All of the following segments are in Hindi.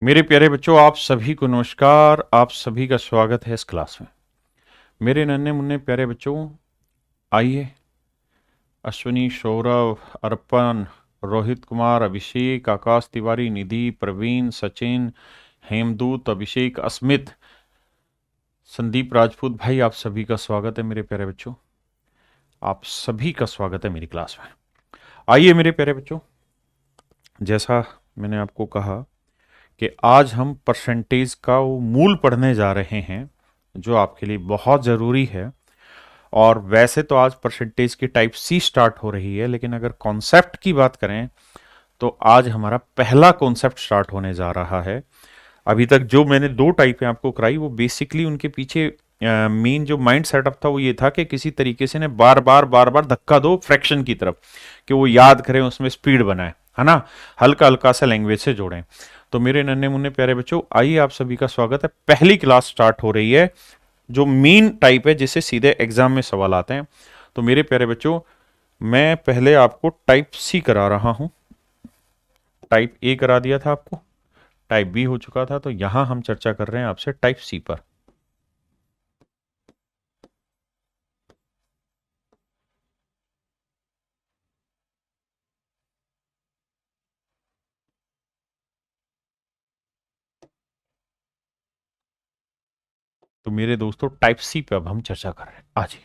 मेरे प्यारे बच्चों, आप सभी को नमस्कार। आप सभी का स्वागत है इस क्लास में। मेरे नन्हे मुन्ने प्यारे बच्चों, आइए। अश्विनी, सौरभ, अर्पण, रोहित कुमार, अभिषेक, आकाश तिवारी, निधि, प्रवीण, सचिन, हेमदूत, अभिषेक, अस्मित, संदीप राजपूत भाई, आप सभी का स्वागत है मेरे प्यारे बच्चों। आप सभी का स्वागत है मेरी क्लास में। आइए मेरे प्यारे बच्चों, जैसा मैंने आपको कहा कि आज हम परसेंटेज का वो मूल पढ़ने जा रहे हैं जो आपके लिए बहुत ज़रूरी है। और वैसे तो आज परसेंटेज की टाइप सी स्टार्ट हो रही है, लेकिन अगर कॉन्सेप्ट की बात करें तो आज हमारा पहला कॉन्सेप्ट स्टार्ट होने जा रहा है। अभी तक जो मैंने दो टाइपें आपको कराई वो बेसिकली उनके पीछे मेन जो माइंड सेटअप था वो ये था कि किसी तरीके से ने बार बार धक्का दो फ्रैक्शन की तरफ, कि वो याद करें, उसमें स्पीड बनाए, है ना, हल्का हल्का सा लैंग्वेज से जोड़ें। तो मेरे नन्हे मुन्ने प्यारे बच्चों, आइए, आप सभी का स्वागत है। पहली क्लास स्टार्ट हो रही है जो मेन टाइप है, जिससे सीधे एग्जाम में सवाल आते हैं। तो मेरे प्यारे बच्चों, मैं पहले आपको टाइप सी करा रहा हूं। टाइप ए करा दिया था आपको, टाइप बी हो चुका था, तो यहां हम चर्चा कर रहे हैं आपसे टाइप सी पर। तो मेरे दोस्तों, टाइप सी पे अब हम चर्चा कर रहे हैं आज ही।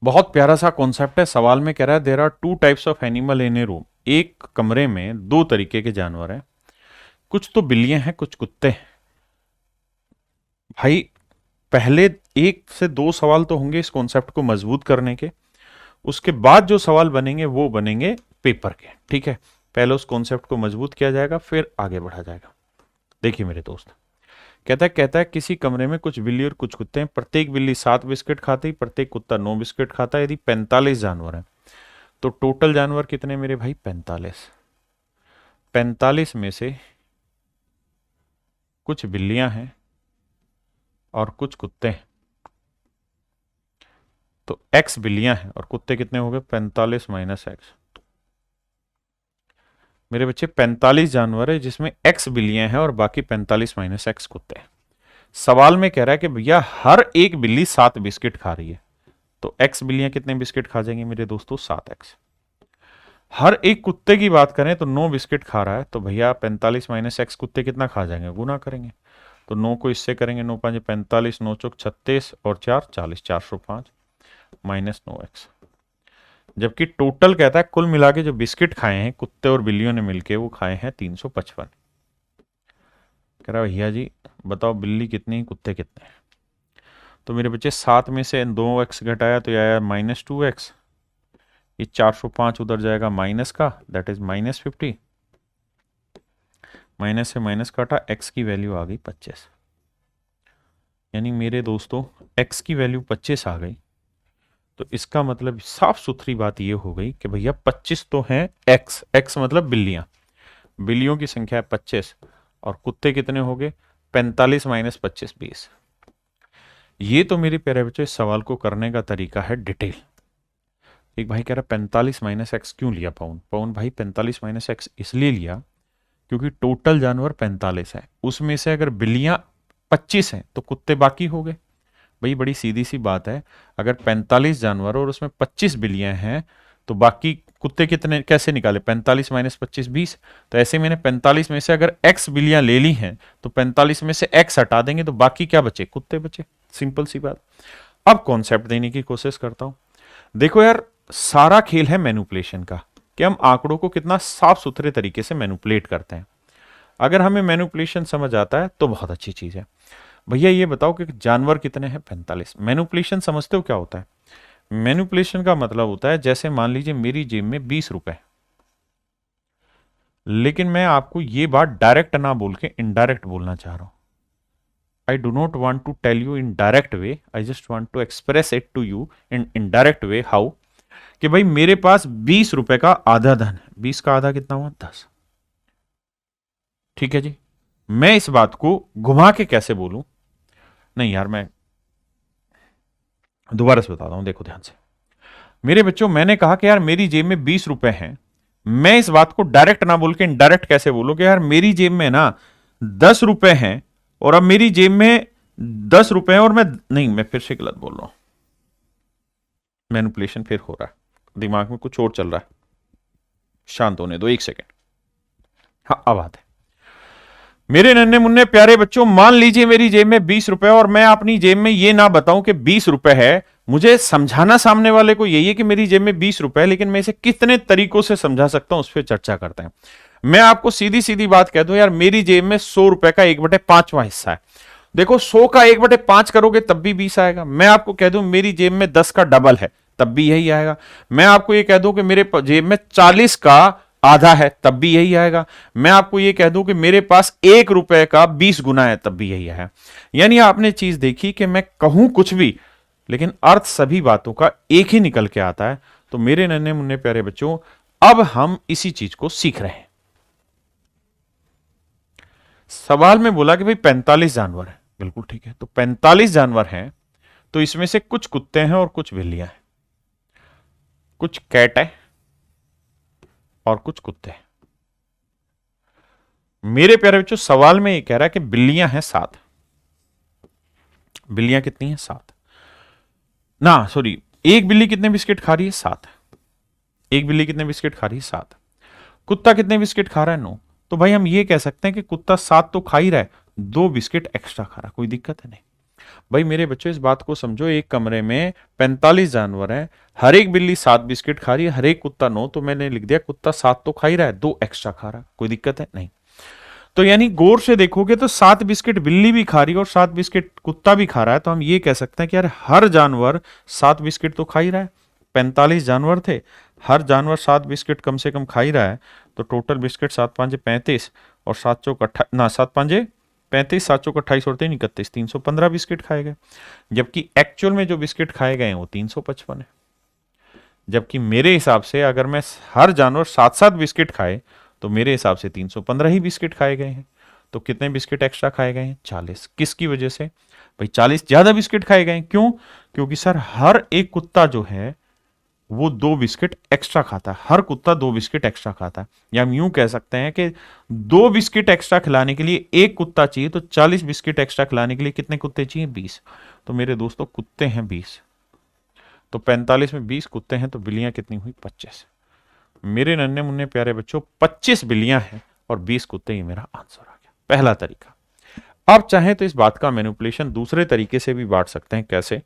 बहुत प्यारा सा कॉन्सेप्ट है। सवाल में कह रहा है there are two types of animal in a room. एक कमरे में दो तरीके के जानवर हैं, कुछ तो बिल्लियां हैं, कुछ कुत्ते हैं। भाई, पहले एक से दो सवाल तो होंगे इस कॉन्सेप्ट को मजबूत करने के। उसके बाद जो सवाल बनेंगे वो बनेंगे पेपर के, ठीक है। पहले उस कॉन्सेप्ट को मजबूत किया जाएगा, फिर आगे बढ़ा जाएगा। देखिए मेरे दोस्त, कहता है किसी कमरे में कुछ बिल्ली और कुछ कुत्ते हैं। प्रत्येक बिल्ली 7 बिस्किट खाती, प्रत्येक कुत्ता 9 बिस्किट खाता है। यदि 45 जानवर हैं तो टोटल जानवर कितने मेरे भाई? 45। 45 में से कुछ बिल्लियां हैं और कुछ कुत्ते हैं, तो एक्स बिल्लियां हैं और कुत्ते कितने हो गए? 45 माइनस एक्स। मेरे बच्चे, 45 जानवर है जिसमें एक्स बिल्लियां हैं और बाकी 45 माइनस एक्स कुत्ते हैं। सवाल में कह रहा है कि भैया हर एक बिल्ली 7 बिस्किट खा रही है, तो एक्स बिल्लियां कितने बिस्किट खा जाएंगी मेरे दोस्तों? 7 एक्स। हर एक कुत्ते की बात करें तो 9 बिस्किट खा रहा है, तो भैया 45 माइनस एक्स कुत्ते कितना खा जाएंगे? गुना करेंगे। तो 9 को इससे करेंगे, 9 5 45, 9 चौक 36 और 4 40, 405 माइनस 9 एक्स। जबकि टोटल कहता है कुल मिला के जो बिस्किट खाए हैं कुत्ते और बिल्लियों ने मिलके वो खाए हैं 355। कह रहा भैया जी बताओ, बिल्ली कितनी, कुत्ते कितने? तो मेरे बच्चे, 7 में से 2 एक्स घटाया तो आया -2 एक्स। ये 405 उधर जाएगा माइनस का, दैट इज -50। माइनस से माइनस काटा, एक्स की वैल्यू आ गई 25। यानी मेरे दोस्तों, एक्स की वैल्यू 25 आ गई। तो इसका मतलब साफ सुथरी बात यह हो गई कि भैया 25 तो है एक्स। एक्स मतलब बिल्लियां, बिल्लियों की संख्या है 25, और कुत्ते कितने हो गए? 45 माइनस 25, 20। ये तो मेरे प्यारे बच्चों इस सवाल को करने का तरीका है डिटेल। एक भाई कह रहा 45 माइनस एक्स क्यों लिया पवन? पवन भाई, 45 माइनस एक्स इसलिए लिया क्योंकि टोटल जानवर 45 है, उसमें से अगर बिल्लियां 25 हैं तो कुत्ते बाकी हो गए। भाई बड़ी सीधी सी बात है, अगर 45 जानवर और उसमें 25 बिल्लियां हैं तो बाकी कुत्ते कितने कैसे निकाले? 45 माइनस 25, 20। तो ऐसे मैंने 45 में से अगर एक्स बिल्लियां ले ली हैं तो 45 में से एक्स हटा देंगे तो बाकी क्या बचे? कुत्ते बचे। सिंपल सी बात। अब कॉन्सेप्ट देने की कोशिश करता हूं। देखो यार, सारा खेल है मैनिपुलेशन का, कि हम आंकड़ों को कितना साफ सुथरे तरीके से मैनिपुलेट करते हैं। अगर हमें मैनिपुलेशन समझ आता है तो बहुत अच्छी चीज है। भैया ये बताओ कि जानवर कितने हैं? 45। मैनिपुलेशन समझते हो क्या होता है? मैनिपुलेशन का मतलब होता है, जैसे मान लीजिए मेरी जेब में 20 रुपए, लेकिन मैं आपको ये बात डायरेक्ट ना बोल के इनडायरेक्ट बोलना चाह रहा हूं। I do not want to tell you in direct way, I just want to express it to you in indirect way. How? कि भाई मेरे पास 20 रुपए का आधा धन है। 20 का आधा कितना हुआ? 10। ठीक है जी। मैं इस बात को घुमा के कैसे बोलूं? नहीं यार, मैं दोबारा से बताता हूं, देखो ध्यान से। मेरे बच्चों, मैंने कहा कि यार मेरी जेब में 20 रुपए हैं। मैं इस बात को डायरेक्ट ना बोल के इनडायरेक्ट कैसे बोलूं कि यार मेरी जेब में ना 10 रुपए हैं, और अब मेरी जेब में 10 रुपए हैं और मैं नहीं, मैं फिर से गलत बोल रहा हूं। मैनिपुलेशन फिर हो रहा है, दिमाग में कुछ और चल रहा है। शांत होने दो 1 सेकेंड। हाँ, अब बात है। मेरे नन्हे मुन्ने प्यारे बच्चों, मान लीजिए मेरी जेब में 20 रुपए, और मैं अपनी जेब में ये ना बताऊं कि 20 रुपए है। मुझे समझाना सामने वाले को यही है कि मेरी जेब में 20 रुपए है, लेकिन मैं इसे कितने तरीकों से समझा सकता हूं उस पर चर्चा करते हैं। मैं आपको सीधी सीधी बात कह दूं, यार मेरी जेब में 100 रुपए का 1/5वां हिस्सा है। देखो, 100 का 1/5 करोगे तब भी 20 आएगा। मैं आपको कह दूं मेरी जेब में 10 का डबल है, तब भी यही आएगा। मैं आपको ये कह दूं कि मेरे जेब में 40 का आधा है, तब भी यही आएगा। मैं आपको ये कह दूं कि मेरे पास 1 रुपए का 20 गुना है, तब भी यही आया। यानी आपने चीज देखी कि मैं कहूं कुछ भी, लेकिन अर्थ सभी बातों का एक ही निकल के आता है। तो मेरे नन्हे मुन्ने प्यारे बच्चों, अब हम इसी चीज को सीख रहे हैं। सवाल में बोला कि भाई 45 जानवर है, बिल्कुल ठीक है। तो 45 जानवर हैं, तो इसमें से कुछ कुत्ते हैं और कुछ बिल्लियां हैं, कुछ कैट है और कुछ कुत्ते हैं। मेरे प्यारे बच्चों, सवाल में ये कह रहा है कि बिल्लियां हैं 7। बिल्लियां कितनी हैं? 7 ना, सॉरी, एक बिल्ली कितने बिस्किट खा रही है? 7। एक बिल्ली कितने बिस्किट खा रही है? 7। कुत्ता कितने बिस्किट खा रहा है? 9। तो भाई हम ये कह सकते हैं कि कुत्ता 7 तो खा ही रहा है, 2 बिस्किट एक्स्ट्रा खा रहा है, कोई दिक्कत है नहीं। भाई मेरे बच्चों, इस बात को समझो, एक कमरे में 45 जानवर हैं, हर एक बिल्ली 7 बिस्किट खा रही है, हर एक कुत्ता 9, तो मैंने लिख दिया कुत्ता 7 तो खा ही रहा है, 2 एक्स्ट्रा खा रहा है, कोई दिक्कत है नहीं। तो यानी गौर से देखोगे तो 7 बिस्किट बिल्ली भी खा रही है और 7 बिस्किट कुत्ता भी खा रहा है, तो हम ये कह सकते हैं कि यार हर जानवर 7 बिस्किट तो खा ही रहा है। 45 जानवर थे, हर जानवर 7 बिस्किट कम से कम खा ही रहा है, तो टोटल बिस्किट 7 5 35 और 7 चौक 28 ना, 7 5 35, 7 चौक 28 और 3 31, 315 बिस्किट खाए गए। जबकि एक्चुअल में जो बिस्किट खाए गए हैं वो 355 है। जबकि मेरे हिसाब से अगर मैं हर जानवर 7 7 बिस्किट खाए, तो मेरे हिसाब से 315 ही बिस्किट खाए गए हैं। तो कितने बिस्किट एक्स्ट्रा खाए गए हैं? 40। किसकी वजह से? भाई 40 ज्यादा बिस्किट खाए गए। क्यों? क्योंकि सर हर एक कुत्ता जो है वो 2 बिस्किट एक्स्ट्रा खाता है, हर कुत्ता 2 बिस्किट एक्स्ट्रा खाता है। या हम यूं कह सकते हैं कि 2 बिस्किट एक्स्ट्रा खिलाने के लिए एक कुत्ता चाहिए, तो 40 बिस्किट एक्स्ट्रा खिलाने के लिए कितने कुत्ते चाहिए? 20। तो मेरे दोस्तों कुत्ते हैं 20, तो 45 में 20 कुत्ते हैं, तो बिल्लियां कितनी हुई? 25। मेरे नन्हे मुन्ने प्यारे बच्चों, 25 बिल्लियां हैं और 20 कुत्ते, ही मेरा आंसर आ गया, पहला तरीका। आप चाहें तो इस बात का मैनिपुलेशन दूसरे तरीके से भी बांट सकते हैं। कैसे?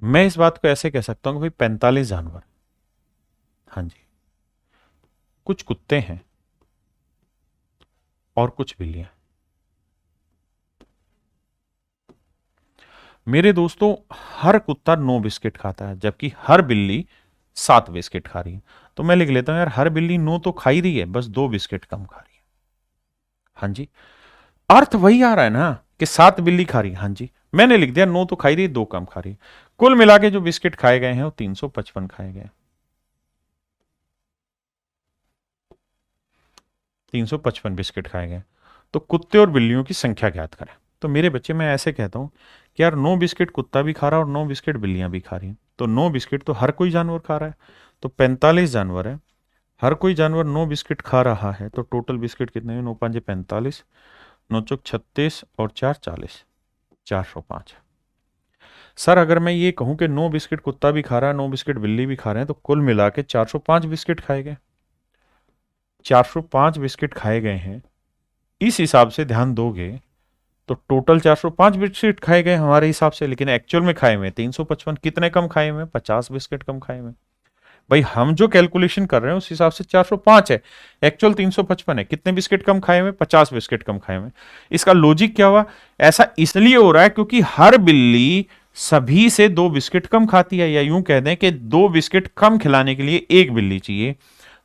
मैं इस बात को ऐसे कह सकता हूं कि भाई 45 जानवर, हाँ जी, कुछ कुत्ते हैं और कुछ बिल्लियां। मेरे दोस्तों, हर कुत्ता 9 बिस्किट खाता है, जबकि हर बिल्ली 7 बिस्किट खा रही है। तो मैं लिख लेता हूं यार हर बिल्ली 9 तो खा ही रही है, बस 2 बिस्किट कम खा रही है। हाँ जी, अर्थ वही आ रहा है ना कि 7 बिल्ली खा रही है। हाँ जी, मैंने लिख दिया 9 तो खा ही रही है, 2 कम खा रही है। कुल मिला के जो बिस्किट खाए गए हैं वो 355 खाए गए। 355 बिस्किट खाए गए। तो कुत्ते और बिल्लियों की संख्या ज्ञात करें। तो मेरे बच्चे, मैं ऐसे कहता हूं कि यार 9 बिस्किट कुत्ता भी खा रहा है और 9 बिस्किट बिल्लियां भी खा रही हैं, तो 9 बिस्किट तो हर कोई जानवर खा रहा है। तो 45 जानवर है, हर कोई जानवर 9 बिस्किट खा रहा है, तो टोटल बिस्किट कितने हैं? 9 5 45, 9 चौक 36 और 4 40, 405। सर अगर मैं ये कहूं कि 9 बिस्किट कुत्ता भी खा रहा है, 9 बिस्किट बिल्ली भी खा रहे हैं, तो कुल मिला के 405 बिस्किट खाए गए। 405 बिस्किट खाए गए हैं। इस हिसाब से ध्यान दोगे तो टोटल 405 बिस्किट खाए गए हमारे हिसाब से, लेकिन एक्चुअल में खाए हुए 355। कितने कम खाए हुए? 50 बिस्किट कम खाए हुए। भाई हम जो कैलकुलेशन कर रहे हैं उस हिसाब से 405 है, एक्चुअल 355 है। कितने बिस्किट कम खाए हुए? 50 बिस्किट कम खाए हुए। इसका लॉजिक क्या हुआ? ऐसा इसलिए हो रहा है क्योंकि हर बिल्ली सभी से 2 बिस्किट कम खाती है, या यूं कह दें कि 2 बिस्किट कम खिलाने के लिए एक बिल्ली चाहिए।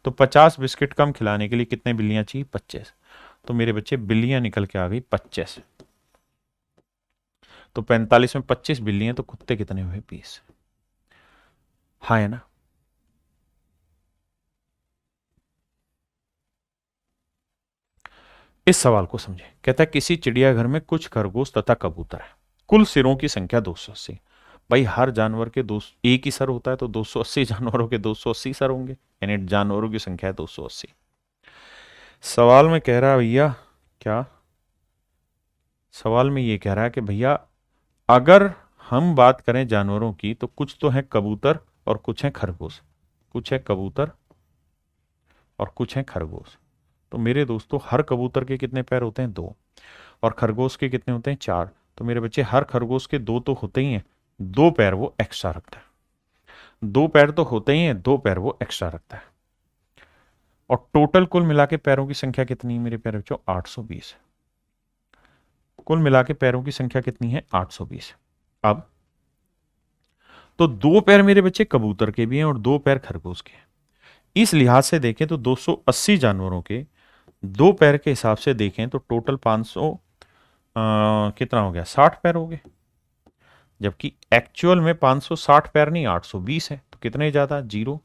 तो 50 बिस्किट कम खिलाने के लिए कितने बिल्लियां चाहिए? 25। तो मेरे बच्चे बिल्लियां निकल के आ गई 25। तो 45 में 25 बिल्लियां, तो कुत्ते कितने हुए? 20। हाँ है ना? इस सवाल को समझे। कहता है किसी चिड़ियाघर में कुछ खरगोश तथा कबूतर है, कुल सिरों की संख्या 280। भाई हर जानवर के एक ही सर होता है, तो 280 जानवरों के 280 सर होंगे, यानी जानवरों की संख्या है 280। सवाल में कह रहा है भैया क्या, सवाल में ये कह रहा है कि भैया अगर हम बात करें जानवरों की तो कुछ तो है कबूतर और कुछ है खरगोश, कुछ है कबूतर और कुछ है खरगोश। तो मेरे दोस्तों हर कबूतर के कितने पैर होते हैं? 2। और खरगोश के कितने होते हैं? 4। तो मेरे बच्चे हर खरगोश के 2 तो होते ही हैं, 2 पैर वो एक्स्ट्रा रखता है। 2 पैर तो होते ही हैं, 2 पैर वो एक्स्ट्रा रखता है। और टोटल कुल मिला के पैरों की संख्या कितनी है मेरे प्यारे बच्चों? 820। कुल मिला के पैरों की संख्या कितनी है? 820। अब तो 2 पैर मेरे बच्चे कबूतर के भी हैं और 2 पैर खरगोश के हैं। इस लिहाज से देखें तो 280 जानवरों के 2 पैर के हिसाब से देखें तो टोटल 500 कितना हो गया? 60 पैर हो गए। जबकि एक्चुअल में 560 पैर नहीं, 820 है। तो कितने ज्यादा? 0।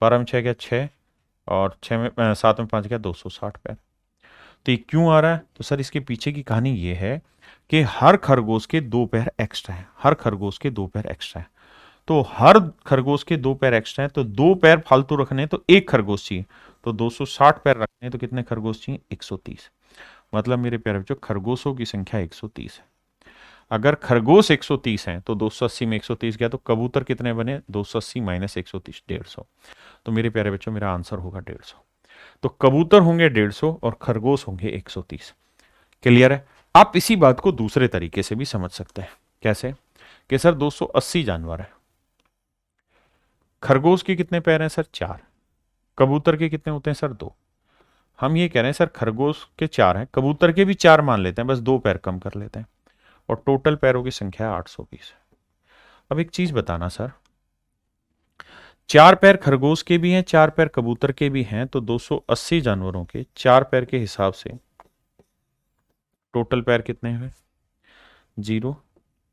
12 में 6 गया 6, और 6 में 7 में 5 गया 260 पैर। तो ये क्यों आ रहा है? तो सर इसके पीछे की कहानी ये है कि हर खरगोश के 2 पैर एक्स्ट्रा है, हर खरगोश के 2 पैर एक्स्ट्रा है। तो हर खरगोश के 2 पैर एक्स्ट्रा है, तो 2 पैर फालतू रखने तो 1 खरगोश चाहिए, तो 260 पैर रखने तो कितने खरगोश चाहिए? 130। मतलब मेरे प्यारे बच्चों खरगोशों की संख्या 130 है। अगर खरगोश 130 हैं तो 280 में 130 गया, तो कबूतर कितने बने? 280 माइनस 130, 150। तो मेरे प्यारे बच्चों मेरा आंसर होगा 150। तो कबूतर होंगे 150 और खरगोश होंगे 130। क्लियर है? आप इसी बात को दूसरे तरीके से भी समझ सकते हैं। कैसे? कि सर 280 जानवर है, खरगोश के कितने पैर हैं सर? 4। कबूतर के कितने होते हैं सर? 2। हम ये कह रहे हैं सर खरगोश के 4 हैं, कबूतर के भी 4 मान लेते हैं, बस 2 पैर कम कर लेते हैं, और टोटल पैरों की संख्या 820 है। अब एक चीज बताना सर, 4 पैर खरगोश के भी हैं, 4 पैर कबूतर के भी हैं, तो 280 जानवरों के 4 पैर के हिसाब से टोटल पैर कितने हुए? 0,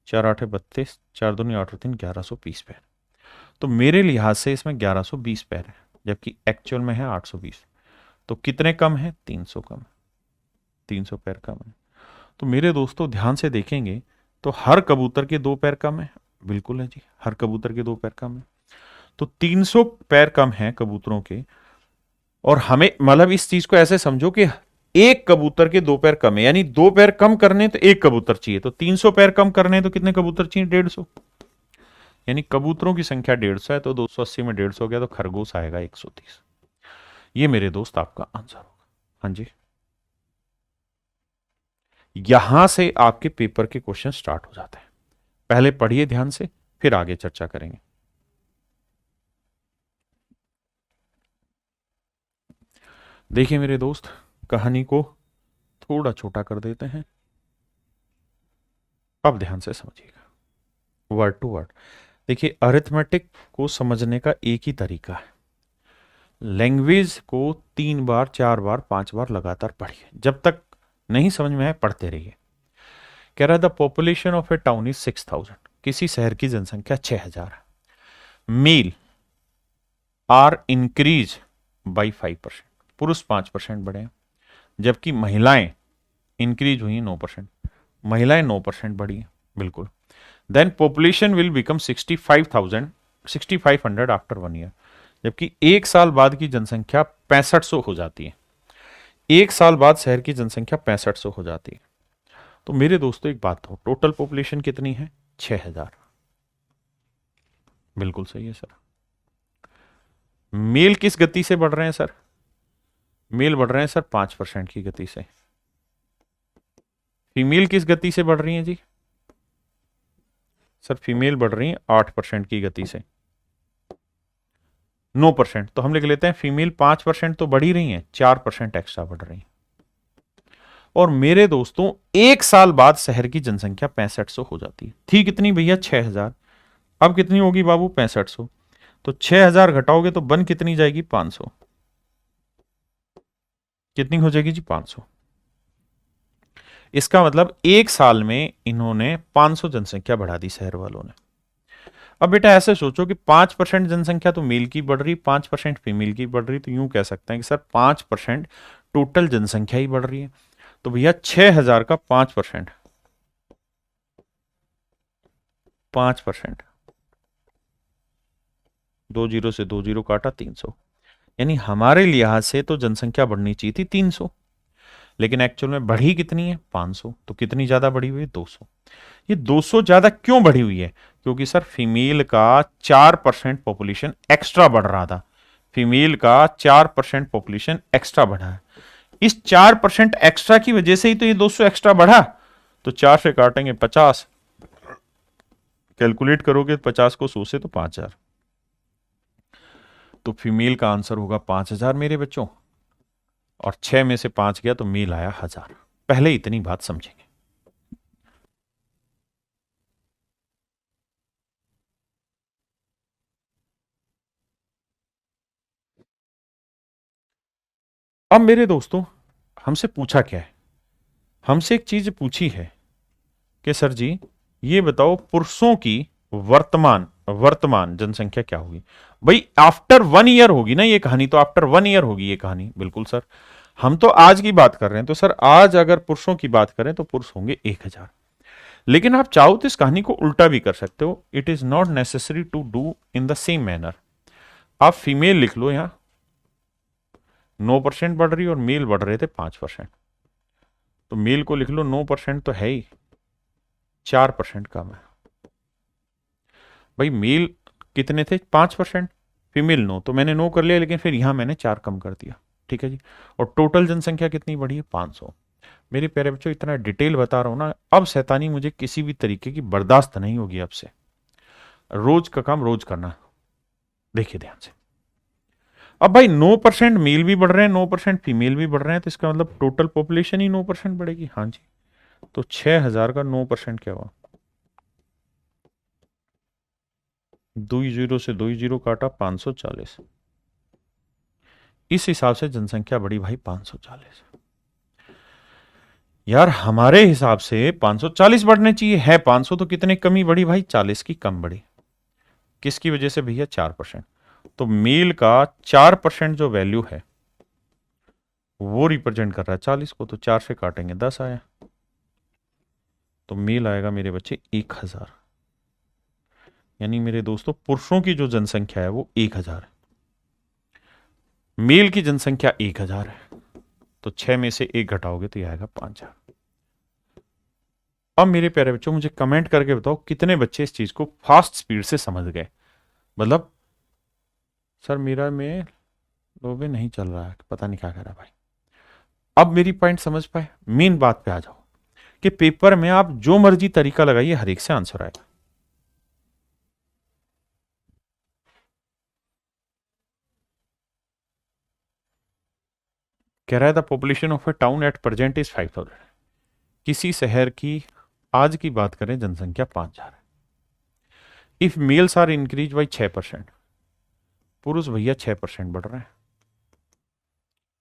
4 8 32, 4 2 8 3, 1120 पैर। तो मेरे लिहाज से इसमें 1120 पैर है, जबकि एक्चुअल में है 820। तो कितने कम है? 300 कम, 300 पैर कम है। तो मेरे दोस्तों ध्यान से देखेंगे तो हर कबूतर के 2 पैर कम है, बिल्कुल है जी, हर कबूतर के 2 पैर कम है। तो 300 पैर कम है कबूतरों के, और हमें मतलब इस चीज को ऐसे समझो कि एक कबूतर के 2 पैर कम है, यानी 2 पैर कम करने तो 1 कबूतर चाहिए, तो 300 पैर कम करने तो कितने कबूतर चाहिए? 150। यानी कबूतरों की संख्या 150 है, तो 280 में 150 हो गया, तो खरगोश आएगा 130। ये मेरे दोस्त आपका आंसर होगा। हाँ जी, यहां से आपके पेपर के क्वेश्चन स्टार्ट हो जाते हैं। पहले पढ़िए ध्यान से, फिर आगे चर्चा करेंगे। देखिए मेरे दोस्त, कहानी को थोड़ा छोटा कर देते हैं, अब ध्यान से समझिएगा वर्ड टू वर्ड। देखिए अरिथमेटिक को समझने का एक ही तरीका है, लैंग्वेज को 3 बार 4 बार 5 बार लगातार पढ़िए, जब तक नहीं समझ में आए पढ़ते रहिए। कह रहा है the population of A town is 6000, किसी शहर की जनसंख्या 6000 है। मेल आर इंक्रीज बाई 5%, पुरुष 5% बढ़े, जबकि महिलाएं इंक्रीज हुई 9%, महिलाएं 9% बढ़ी है, बिल्कुल। Then population will become 6500 after 1 year, जबकि 1 साल बाद की जनसंख्या 6500 हो जाती है। 1 साल बाद शहर की जनसंख्या 6500 हो जाती है। तो मेरे दोस्तों एक बात हो, टोटल पॉपुलेशन कितनी है? 6000। बिल्कुल सही है सर। मेल किस गति से बढ़ रहे हैं सर? मेल बढ़ रहे हैं सर 5% की गति से। फीमेल किस गति से बढ़ रही है जी? सर फीमेल बढ़ रही है 8% की गति से। 9%, तो हम लिख लेते हैं फीमेल 5% तो बढ़ ही रही है, 4% एक्स्ट्रा बढ़ रही है। और मेरे दोस्तों 1 साल बाद शहर की जनसंख्या 6500 हो जाती है। थी कितनी भैया? 6000। अब कितनी होगी बाबू? 6500। तो 6000 घटाओगे तो बन कितनी जाएगी? 500। कितनी हो जाएगी जी? 500। इसका मतलब 1 साल में इन्होंने 500 जनसंख्या बढ़ा दी शहर वालों ने। अब बेटा ऐसे सोचो कि 5% जनसंख्या तो मेल की बढ़ रही, 5% फीमेल की बढ़ रही, तो यूं कह सकते हैं कि सर 5% टोटल जनसंख्या ही बढ़ रही है। तो भैया 6,000 का 5%, 5%, 2 जीरो से 2 जीरो काटा 300, यानी हमारे लिहाज से तो जनसंख्या बढ़नी चाहिए थी 300, लेकिन एक्चुअल में बढ़ी कितनी है 500। तो कितनी ज्यादा बढ़ी हुई है 200। ये 200 ज्यादा क्यों बढ़ी हुई है? क्योंकि सर फीमेल का 4% पॉपुलेशन एक्स्ट्रा बढ़ रहा था, फीमेल का 4% पॉपुलेशन एक्स्ट्रा बढ़ा है। इस 4% एक्स्ट्रा की वजह से ही तो ये 200 एक्स्ट्रा बढ़ा। तो 4 से काटेंगे 50, कैलकुलेट करोगे 50 को 100 से तो 5,000। तो फीमेल का आंसर होगा 5,000 मेरे बच्चों, और 6 में से 5 गया तो मेल आया 1,000। पहले इतनी बात समझेंगे। अब मेरे दोस्तों, हमसे पूछा क्या है? हमसे एक चीज पूछी है कि सर जी ये बताओ पुरुषों की वर्तमान वर्तमान जनसंख्या क्या होगी। भाई आफ्टर 1 ईयर होगी ना ये कहानी, तो आफ्टर 1 ईयर होगी ये कहानी। बिल्कुल सर, हम तो आज की बात कर रहे हैं, तो सर आज अगर पुरुषों की बात करें तो पुरुष होंगे 1,000। लेकिन आप चाहो तो इस कहानी को उल्टा भी कर सकते हो। It is not necessary to do in the same manner. आप फीमेल लिख लो, यहां 9% बढ़ रही और मेल बढ़ रहे थे 5%, तो मेल को लिख लो 9% तो है ही, 4% कम है। भाई मेल कितने थे 5%, फीमेल 9, तो मैंने 9 कर लिया, लेकिन फिर यहां मैंने 4 कम कर दिया। ठीक है जी। और टोटल जनसंख्या कितनी बढ़ी है 500। मेरे प्यारे बच्चों इतना डिटेल बता रहा हूं ना, अब शैतानी मुझे किसी भी तरीके की बर्दाश्त नहीं होगी अब से। रोज का काम रोज करना। देखिए ध्यान से, अब भाई 9% मेल भी बढ़ रहे हैं, 9% फीमेल भी बढ़ रहे हैं, तो इसका मतलब टोटल पॉपुलेशन ही 9% बढ़ेगी। हाँ जी। तो 6,000 का 9% क्या हुआ? 2 जीरो से 2 जीरो काटा 540। इस हिसाब से जनसंख्या बढ़ी भाई 540। यार हमारे हिसाब से 540 बढ़ने चाहिए, है 500, तो कितने कमी बढ़ी भाई? 40 की कम बढ़ी। किसकी वजह से भैया? 4%। तो मेल का 4% जो वैल्यू है वो रिप्रेजेंट कर रहा है 40 को, तो 4 से काटेंगे 10 आया, तो मेल आएगा मेरे बच्चे 1,000। यानी मेरे दोस्तों पुरुषों की जो जनसंख्या है वो 1,000 है, मेल की जनसंख्या 1,000 है। तो 6 में से 1 घटाओगे तो यह आएगा 5,000। अब मेरे प्यारे बच्चों मुझे कमेंट करके बताओ कितने बच्चे इस चीज को फास्ट स्पीड से समझ गए। मतलब सर मेरा में लोबे नहीं चल रहा है, पता नहीं क्या कर रहा है भाई। अब मेरी पॉइंट समझ पाए, मेन बात पे आ जाओ कि पेपर में आप जो मर्जी तरीका लगाइए हर एक से आंसर आएगा। कह रहा है the population of A town at present is 5,000। किसी शहर की आज की बात करें जनसंख्या 5,000 है। If males are increase by 6%, पुरुष भैया 6% बढ़ रहे हैं,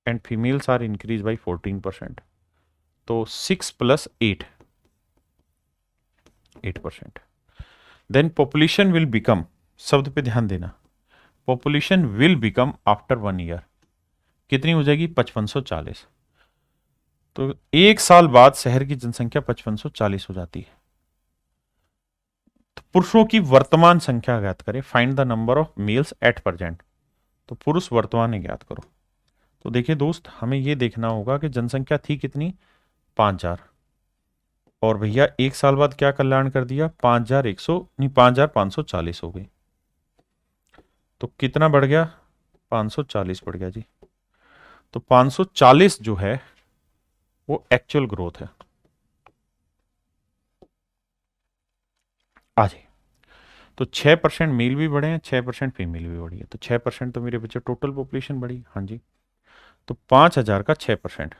and females are increase by 14%, तो 6 plus 8, 8%। Then population will become, शब्द पे ध्यान देना, population will become after 1 year कितनी हो जाएगी? 5540। तो 1 साल बाद शहर की जनसंख्या 5540 हो जाती है। तो पुरुषों की वर्तमान संख्या ज्ञात करें, find the number of males at present. तो पुरुष वर्तमान में ज्ञात करो। तो देखिए दोस्त, हमें यह देखना होगा कि जनसंख्या थी कितनी? 5,000, और भैया 1 साल बाद क्या कल्याण कर दिया? 5,100 नहीं 5,540 हो गई। तो कितना बढ़ गया? 540 बढ़ गया जी। तो 540 जो है वो एक्चुअल ग्रोथ है। आ जाइए। तो 6% मेल भी बढ़े हैं, 6% फीमेल भी बढ़ी है, तो 6% तो मेरे बच्चे टोटल पॉपुलेशन बढ़ी। हाँ जी। तो 5,000 का 6%,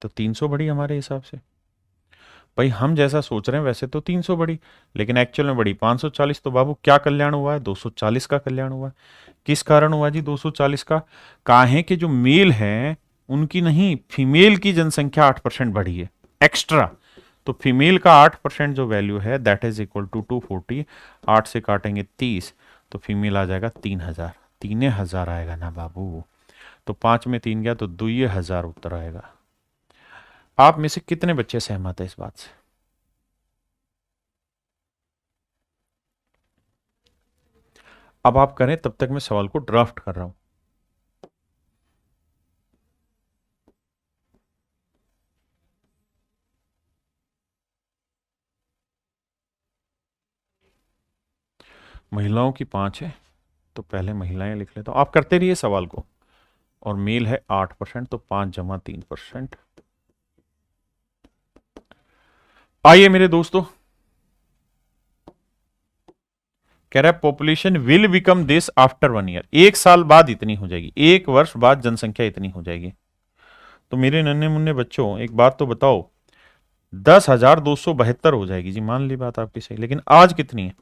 तो 300 बढ़ी हमारे हिसाब से। भाई हम जैसा सोच रहे हैं वैसे तो 300 बढ़ी, लेकिन एक्चुअल में बढ़ी 540। तो बाबू क्या कल्याण हुआ है? 240 का कल्याण हुआ है। किस कारण हुआ जी 240 का? काहे कि जो मेल हैं उनकी नहीं, फीमेल की जनसंख्या 8% बढ़ी है एक्स्ट्रा। तो फीमेल का 8% जो वैल्यू है दैट इज इक्वल टू 240। 8 से काटेंगे 30, तो फीमेल आ जाएगा 3,000, 3,000 आएगा ना बाबू। तो 5 में 3 गया तो 2,000 उत्तर आएगा। आप में से कितने बच्चे सहमत है इस बात से? अब आप करें, तब तक मैं सवाल को ड्राफ्ट कर रहा हूं। महिलाओं की 5 है, तो पहले महिलाएं लिख लेता हूं। आप करते रहिए सवाल को। और मेल है 8%, तो 5 जमा 3%। आइए मेरे दोस्तों, कह रहा है population will become this after 1 year. 1 साल बाद इतनी हो जाएगी, 1 वर्ष बाद जनसंख्या इतनी हो जाएगी। तो मेरे नन्हे मुन्ने बच्चों, एक बात तो बताओ, 10,272 हो जाएगी जी, मान ली बात आपकी सही। लेकिन आज कितनी है?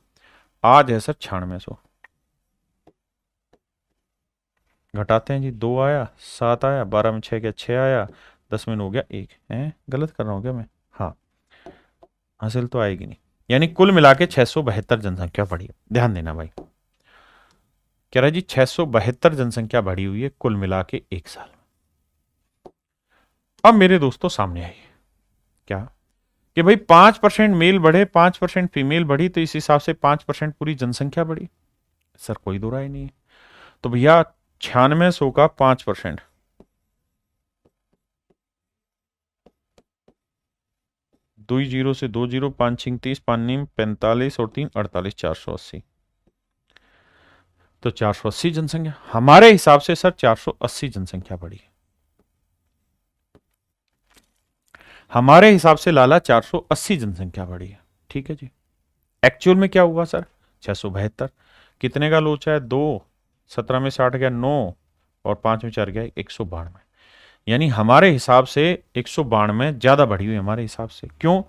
आज है सर 9600। घटाते हैं जी, 2 आया, 7 आया, 12 में 6 गया, 6 आया, 10 में 9 गया, 1 है। गलत कर रहा हूं क्या मैं? हाँ, हासिल तो आएगी नहीं। यानी कुल मिला के 672 जनसंख्या बढ़ी है। ध्यान देना भाई, कह रहा है जी 672 जनसंख्या बढ़ी हुई है कुल मिला के 1 साल में। अब मेरे दोस्तों सामने आई क्या कि भाई 5% मेल बढ़े, 5% फीमेल बढ़ी, तो इस हिसाब से 5% पूरी जनसंख्या बढ़ी। सर कोई दो राय नहीं है। तो भैया 9600 का 5%, 2 जीरो से 2 जीरो, 5 छिंग 30, 5 नीम 45 और 3 48, 480। तो 480 जनसंख्या हमारे हिसाब से सर 480 जनसंख्या बढ़ी। हमारे हिसाब से लाला 480 जनसंख्या बढ़ी है। ठीक है जी। एक्चुअल में क्या हुआ सर? 672। कितने का लोचा है? 2, 17 में 60 गया 9, और 5 में 4 गया 192। यानी हमारे हिसाब से 192 ज्यादा बढ़ी हुई हमारे हिसाब से। क्यों?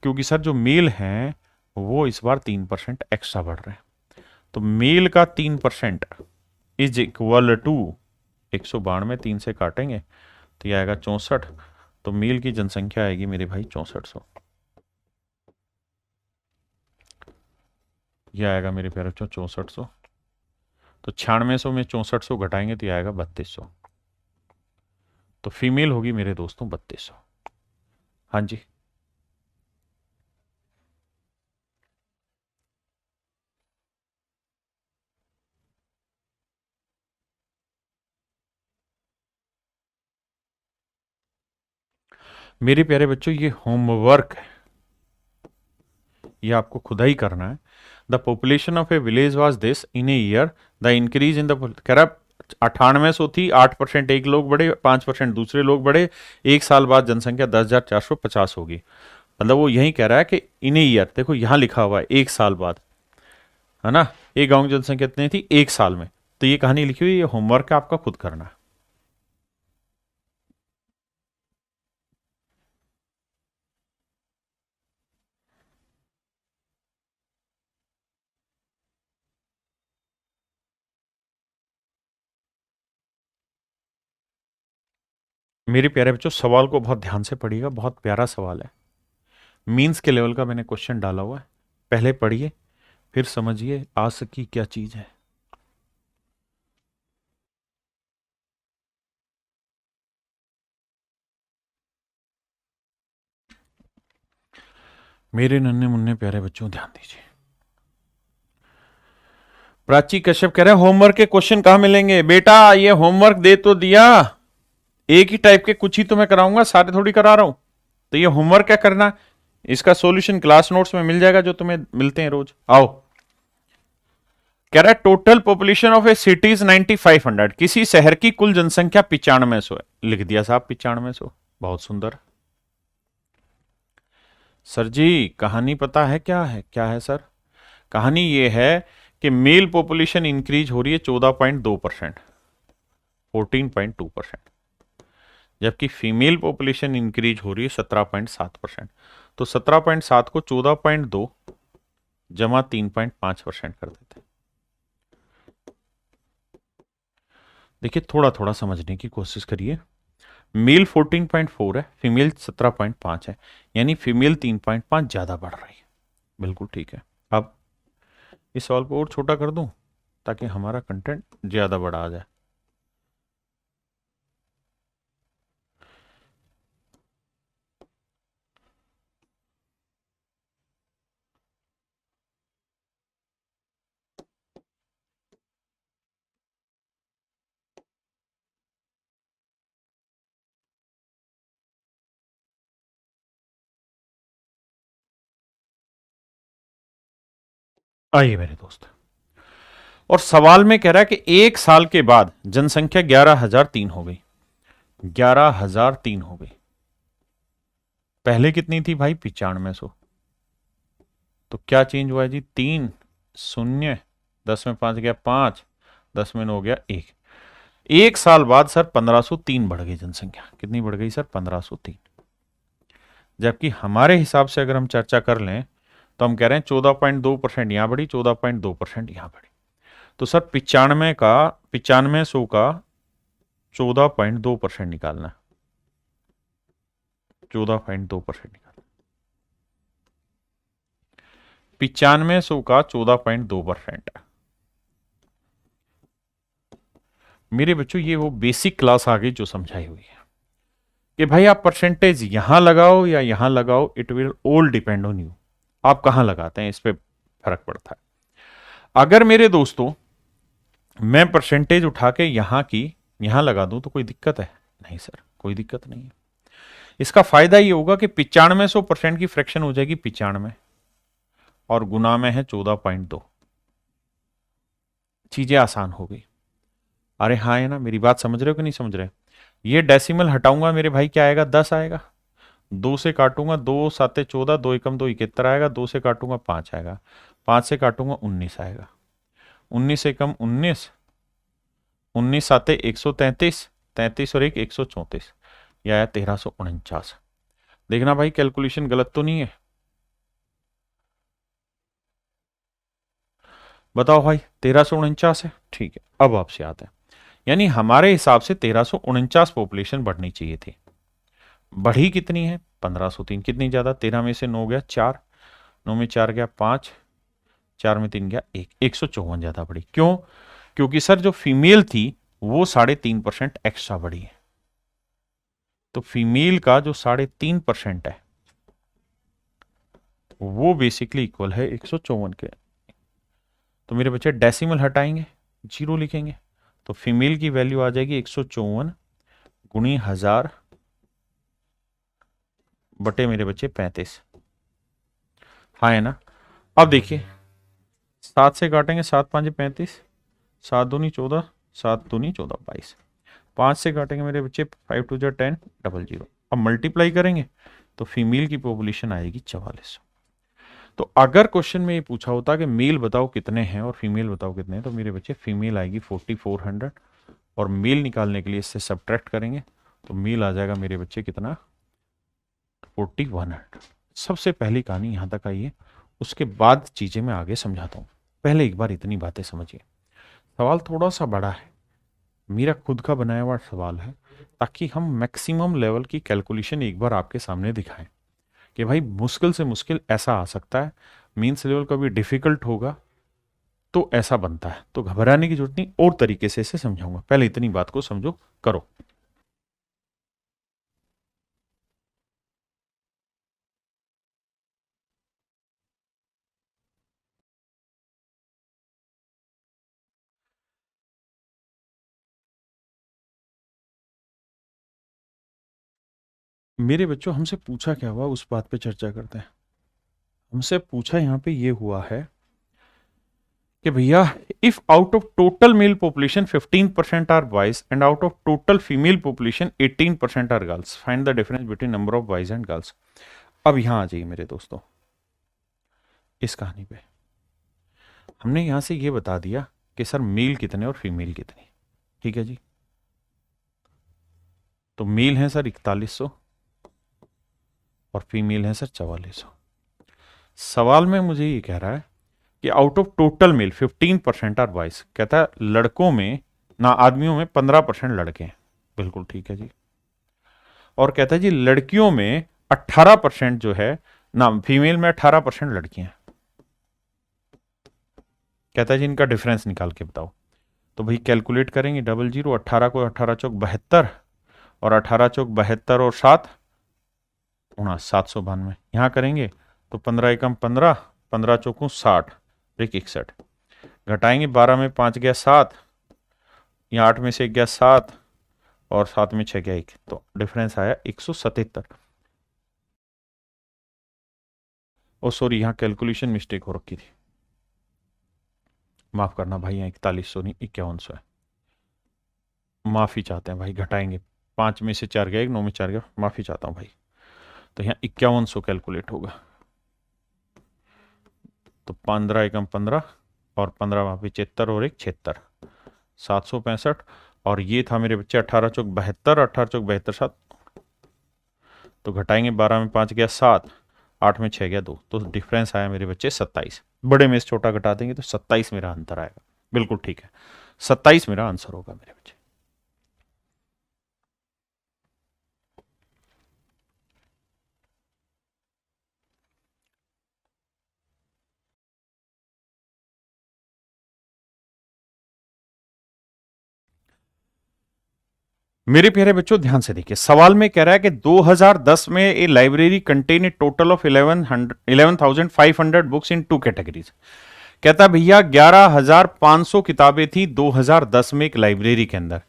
क्योंकि सर जो मेल हैं वो इस बार 3% एक्स्ट्रा बढ़ रहे हैं। तो मेल का 3% इज इक्वल टू 192, 3 से काटेंगे तो यह आएगा 64। तो मेल की जनसंख्या आएगी मेरे भाई 6400। यह आएगा मेरे प्यारे बच्चों 6400। तो 9600 में 6400 घटाएंगे तो यह आएगा 3200। तो फीमेल होगी मेरे दोस्तों 3200। हाँ जी, मेरे प्यारे बच्चों ये होमवर्क है, ये आपको खुदा ही करना है। The population of A village was this in a year, the increase in the, कह रहा 9800 थी, 8% एक लोग बढ़े, 5% दूसरे लोग बढ़े, 1 साल बाद जनसंख्या 10,450 होगी। मतलब वो यही कह रहा है कि इन ए ईयर, देखो यहां लिखा हुआ है 1 साल बाद, है ना। एक गांव की जनसंख्या कितनी थी 1 साल में। तो ये कहानी लिखी हुई, ये होमवर्क है, आपका खुद करना है। मेरे प्यारे बच्चों सवाल को बहुत ध्यान से पढ़िएगा, बहुत प्यारा सवाल है। मीन्स के लेवल का मैंने क्वेश्चन डाला हुआ है, पहले पढ़िए फिर समझिए आसकी क्या चीज है। मेरे नन्हे मुन्ने प्यारे बच्चों ध्यान दीजिए। प्राची कश्यप कह रहे हैं होमवर्क के क्वेश्चन कहां मिलेंगे? बेटा ये होमवर्क दे तो दिया, एक ही टाइप के कुछ ही तो मैं कराऊंगा, सारे थोड़ी करा रहा हूं। तो ये होमवर्क क्या करना, इसका सॉल्यूशन क्लास नोट्स में मिल जाएगा जो तुम्हें मिलते हैं रोज। आओ, कह रहा है total population of A city is 9500, किसी शहर की कुल जनसंख्या 9500 है। लिख दिया साहब 9500, बहुत सुंदर। सर जी कहानी पता है क्या है? क्या है सर? कहानी ये है कि मेल पॉपुलेशन इंक्रीज हो रही है 14.2%, 14.2%, जबकि फीमेल पॉपुलेशन इंक्रीज हो रही है 17.7%। तो 17.7 को 14.2 जमा 3.5% कर देते हैं। देखिए थोड़ा थोड़ा समझने की कोशिश करिए। मेल 14.4 है, फीमेल 17.5 है, यानी फीमेल 3.5 ज्यादा बढ़ रही है। बिल्कुल ठीक है। अब इस सवाल को और छोटा कर दूं, ताकि हमारा कंटेंट ज़्यादा बड़ा आ जाए। आइए मेरे दोस्त, और सवाल में कह रहा है कि 1 साल के बाद जनसंख्या 11,003 हो गई। 11,003 हो गई। पहले कितनी थी भाई? 9500। तो क्या चेंज हुआ है जी? 3 शून्य, 10 में 5 गया 5, 10 में 9 हो गया 1। 1 साल बाद सर 1503 बढ़ गई जनसंख्या। कितनी बढ़ गई सर? 1503। जबकि हमारे हिसाब से अगर हम चर्चा कर लें तो हम कह रहे हैं 14.2% यहां बढ़ी, 14.2% यहां बढ़ी। तो सर 95 सौ का 14.2% निकालना है। 14.2% निकालना। 95 सौ का 14.2%। मेरे बच्चों ये वो बेसिक क्लास आ गई जो समझाई हुई है कि भाई आप परसेंटेज यहां लगाओ या यहां लगाओ, it will all depend on you. आप कहां लगाते हैं इस पे फर्क पड़ता है। अगर मेरे दोस्तों मैं परसेंटेज उठा के यहां की यहां लगा दूं तो कोई दिक्कत है? नहीं सर, कोई दिक्कत नहीं है। इसका फायदा ये होगा कि 9500% की फ्रैक्शन हो जाएगी 95 और गुना में है 14.2। चीजें आसान हो गई। अरे हाँ है ना, मेरी बात समझ रहे हो कि नहीं समझ रहे? ये डेसिमल हटाऊंगा मेरे भाई, क्या आएगा? 10 आएगा। 2 से काटूंगा, 2 7 14, 2 एकम 2 71 आएगा। 2 से काटूंगा 5 आएगा। 5 से काटूंगा 19 आएगा। 19 एकम 19, 19 7 133, 33 और 1 134, यह आया 1349। देखना भाई कैलकुलेशन गलत तो नहीं है? बताओ भाई, 1349 है। ठीक है, अब आपसे आता है। यानी हमारे हिसाब से 1349 पॉपुलेशन बढ़नी चाहिए थी। बढ़ी कितनी है? 1503। कितनी ज्यादा? 13 में से 9 गया 4, 9 में 4 गया 5, 4 में 3 गया 1, 154 ज्यादा बढ़ी। क्यों? क्योंकि सर जो फीमेल थी वो 3.5% एक्स्ट्रा बढ़ी है। तो फीमेल का जो 3.5% है वो बेसिकली इक्वल है 154 के। तो मेरे बच्चे डेसिमल हटाएंगे, 0 लिखेंगे, तो फीमेल की वैल्यू आ जाएगी 154 गुणी 1000 बटे मेरे बच्चे 35। हाँ है ना? अब देखिए 7 से काटेंगे, 7 5 35, 7 दूनी 14, 7 दूनी 14 22। 5 से काटेंगे मेरे बच्चे, 5 2 10 00। अब मल्टीप्लाई करेंगे तो फीमेल की पॉपुलेशन आएगी 4400। तो अगर क्वेश्चन में ये पूछा होता कि मेल बताओ कितने हैं और फीमेल बताओ कितने हैं, तो मेरे बच्चे फीमेल आएगी 4400 और मेल निकालने के लिए इससे सब्ट्रैक्ट करेंगे तो मेल आ जाएगा मेरे बच्चे कितना? 4100। सबसे पहली कहानी यहां तक आई है, उसके बाद चीजें मैं आगे समझाता हूं। पहले एक बार इतनी बातें समझिए। सवाल थोड़ा सा बड़ा है, मेरा खुद का बनाया हुआ सवाल है, ताकि हम मैक्सिमम लेवल की कैलकुलेशन एक बार आपके सामने दिखाएं कि भाई मुश्किल से मुश्किल ऐसा आ सकता है, मीन्स लेवल कभी डिफिकल्ट होगा तो ऐसा बनता है। तो घबराने की जरूरत नहीं, और तरीके से इसे समझाऊंगा। पहले इतनी बात को समझो, करो। मेरे बच्चों हमसे पूछा क्या हुआ उस बात पे चर्चा करते हैं। हमसे पूछा यहां पे ये हुआ है कि भैया, if out of total male population 15% are boys and out of total female population 18% are girls, find the difference between number of boys and girls. अब यहां आ जाइए मेरे दोस्तों, इस कहानी पे हमने यहां से ये बता दिया कि सर मेल कितने और फीमेल कितनी। ठीक है जी, तो मेल है सर 4100 और फीमेल है सर 4400। सवाल में मुझे ये कह रहा है कि out of total male 15% are boys, कहता है लड़कों में ना, आदमियों में 15% लड़के हैं। बिल्कुल ठीक है जी। और कहता है जी लड़कियों में 18% जो है ना, फीमेल में 18% लड़कियां हैं। कहता है जी इनका डिफरेंस निकाल के बताओ। तो भाई कैलकुलेट करेंगे, 00, 18 को 18 चौक 72, और 18 चौक 72 और 7 792। यहाँ करेंगे तो 15 एकम 15, 15 चौकों 60, 61। घटाएंगे, 12 में 5 गया 7, यहाँ 8 में से 1 गया 7, और 7 में 6 गया 1, तो डिफरेंस आया 177। ओ सॉरी, यहाँ कैलकुलेशन मिस्टेक हो रखी थी, माफ करना भाई, यहाँ 4100 नहीं 5100 है, माफी चाहते हैं भाई। घटाएंगे, 5 में से 4 गया 1, 9 में 4 गया, माफी चाहता हूँ भाई। तो यहाँ 5100 कैलकुलेट होगा। तो 15 एकम 15, और 15 वहाँ पे 73 और 1 76, 765। और ये था मेरे बच्चे 18 चौक 72, 18 चौक 72 7। तो घटाएंगे, 12 में 5 गया 7, 8 में 6 गया 2, तो डिफरेंस आया मेरे बच्चे 27। बड़े में से छोटा घटा देंगे तो 27 मेरा आंसर आएगा। बिल्कुल ठीक है, 27 मेरा आंसर होगा मेरे बच्चे। मेरे प्यारे बच्चों ध्यान से देखिए, सवाल में कह रहा है कि 2010 में a library contain a total of 11,500 books in 2 categories. कहता भैया 11,500 किताबें थी 2010 में एक लाइब्रेरी के अंदर।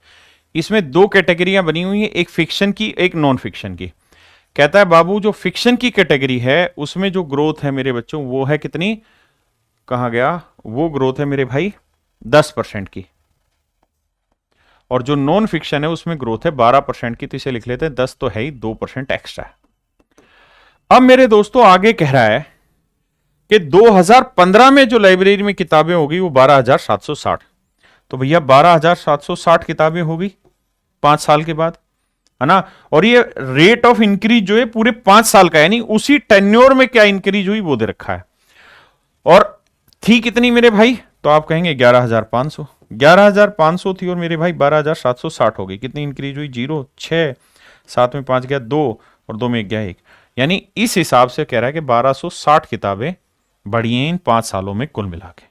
इसमें 2 कैटेगरियां बनी हुई है, एक फिक्शन की एक नॉन फिक्शन की। कहता है बाबू जो फिक्शन की कैटेगरी है उसमें जो ग्रोथ है मेरे बच्चों वो है कितनी, कहा गया, वो ग्रोथ है मेरे भाई 10% की। और जो नॉन फिक्शन है उसमें ग्रोथ है 12% की, तो इसे लिख लेते हैं 10 तो है ही, 2% एक्स्ट्रा है। अब मेरे दोस्तों आगे कह रहा है कि 2015 में जो लाइब्रेरी में किताबें होगी वो 12,760। तो भैया 12,760 किताबें होगी 5 साल के बाद, है ना। और ये रेट ऑफ इंक्रीज जो है पूरे 5 साल का है, यानी उसी टेन्योर में क्या इंक्रीज हुई वो दे रखा है। और थी कितनी मेरे भाई, तो आप कहेंगे 11,500। 11,500 थी और मेरे भाई 12,760 हो गई। कितनी इंक्रीज हुई, 0 6, 7 में 5 गया 2, और 2 में 1 गया 1। यानी इस हिसाब से कह रहा है कि 1260 किताबें बढ़ी हैं इन 5 सालों में कुल मिला के।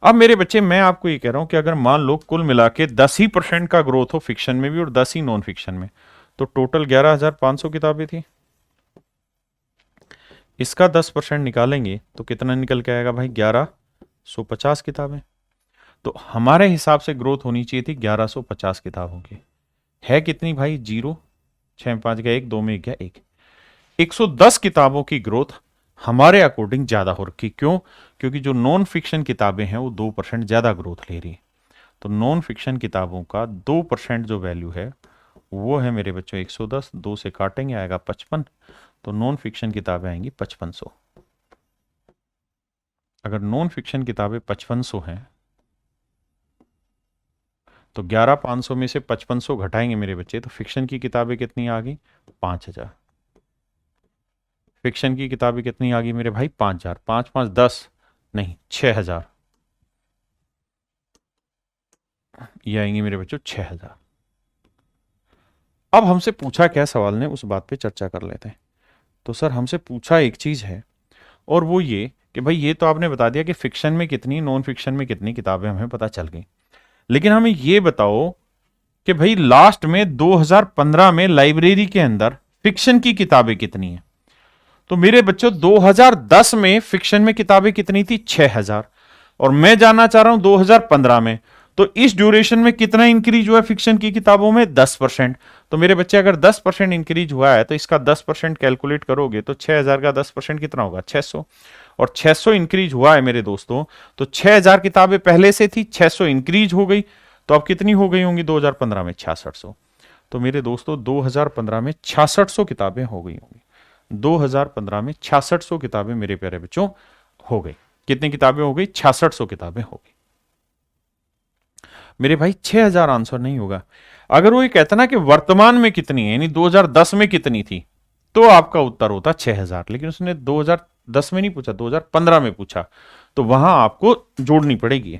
अब मेरे बच्चे मैं आपको ये कह रहा हूं कि अगर मान लो कुल मिला के 10% का ग्रोथ हो फिक्शन में भी और 10 ही नॉन फिक्शन में, तो टोटल 11,500 किताबें थी। इसका 10% निकालेंगे तो कितना निकल के आएगा भाई, 1150 किताबें। तो हमारे हिसाब से ग्रोथ होनी चाहिए थी 1150 किताबों की। है कितनी भाई, 0 6 में 5 गया 1, 2 में 1 गया 1। 110 किताबों की ग्रोथ हमारे अकॉर्डिंग ज्यादा हो रखी। क्यों, क्योंकि जो नॉन फिक्शन किताबें हैं वो 2% ज्यादा ग्रोथ ले रही है। तो नॉन फिक्शन किताबों का 2% जो वैल्यू है वो है मेरे बच्चों 110, 2 से काटेंगे आएगा 55। तो नॉन फिक्शन किताबें आएंगी 5500। अगर नॉन फिक्शन किताबें 5500 हैं तो 11,500 में से 5500 घटाएंगे मेरे बच्चे, तो फिक्शन की किताबें कितनी आ गई, 5,000। फिक्शन की किताबें कितनी आ गई मेरे भाई, 5,000। 5 5 10 नहीं 6,000, ये आएंगे मेरे बच्चों 6,000। अब हमसे पूछा क्या सवाल ने, उस बात पे चर्चा कर लेते हैं। तो सर हमसे पूछा एक चीज है, और वो ये कि भाई ये तो आपने बता दिया कि फिक्शन में कितनी नॉन फिक्शन में कितनी किताबें हमें पता चल गई, लेकिन हमें ये बताओ कि भाई लास्ट में 2015 में लाइब्रेरी के अंदर फिक्शन की किताबें कितनी हैं। तो मेरे बच्चों 2010 में फिक्शन में किताबें कितनी थी, 6,000। और मैं जानना चाह रहा हूं 2015 में, तो इस ड्यूरेशन में कितना इंक्रीज हुआ है फिक्शन की किताबों में, 10%। तो मेरे बच्चे अगर 10% इंक्रीज हुआ है तो इसका 10% कैलकुलेट करोगे तो 6,000 का 10% कितना होगा, 600। और 600 इंक्रीज हुआ है मेरे दोस्तों, तो 6,000 किताबें पहले से थी, 600 इंक्रीज हो गई, तो अब कितनी हो गई होंगी 2015 में, 6600। तो मेरे दोस्तों 2015 में 6600 किताबें हो गई होंगी। 2015 में 6600 किताबें मेरे प्यारे बच्चों हो गई। कितनी किताबें हो गई, 6600 किताबें हो गई। मेरे भाई 6,000 आंसर नहीं होगा। अगर वो ये कहता ना कि वर्तमान में कितनी है, यानी 2010 में कितनी थी, तो आपका उत्तर होता 6,000। लेकिन उसने 2010 में नहीं पूछा, 2015 में पूछा, तो वहां आपको जोड़नी पड़ेगी।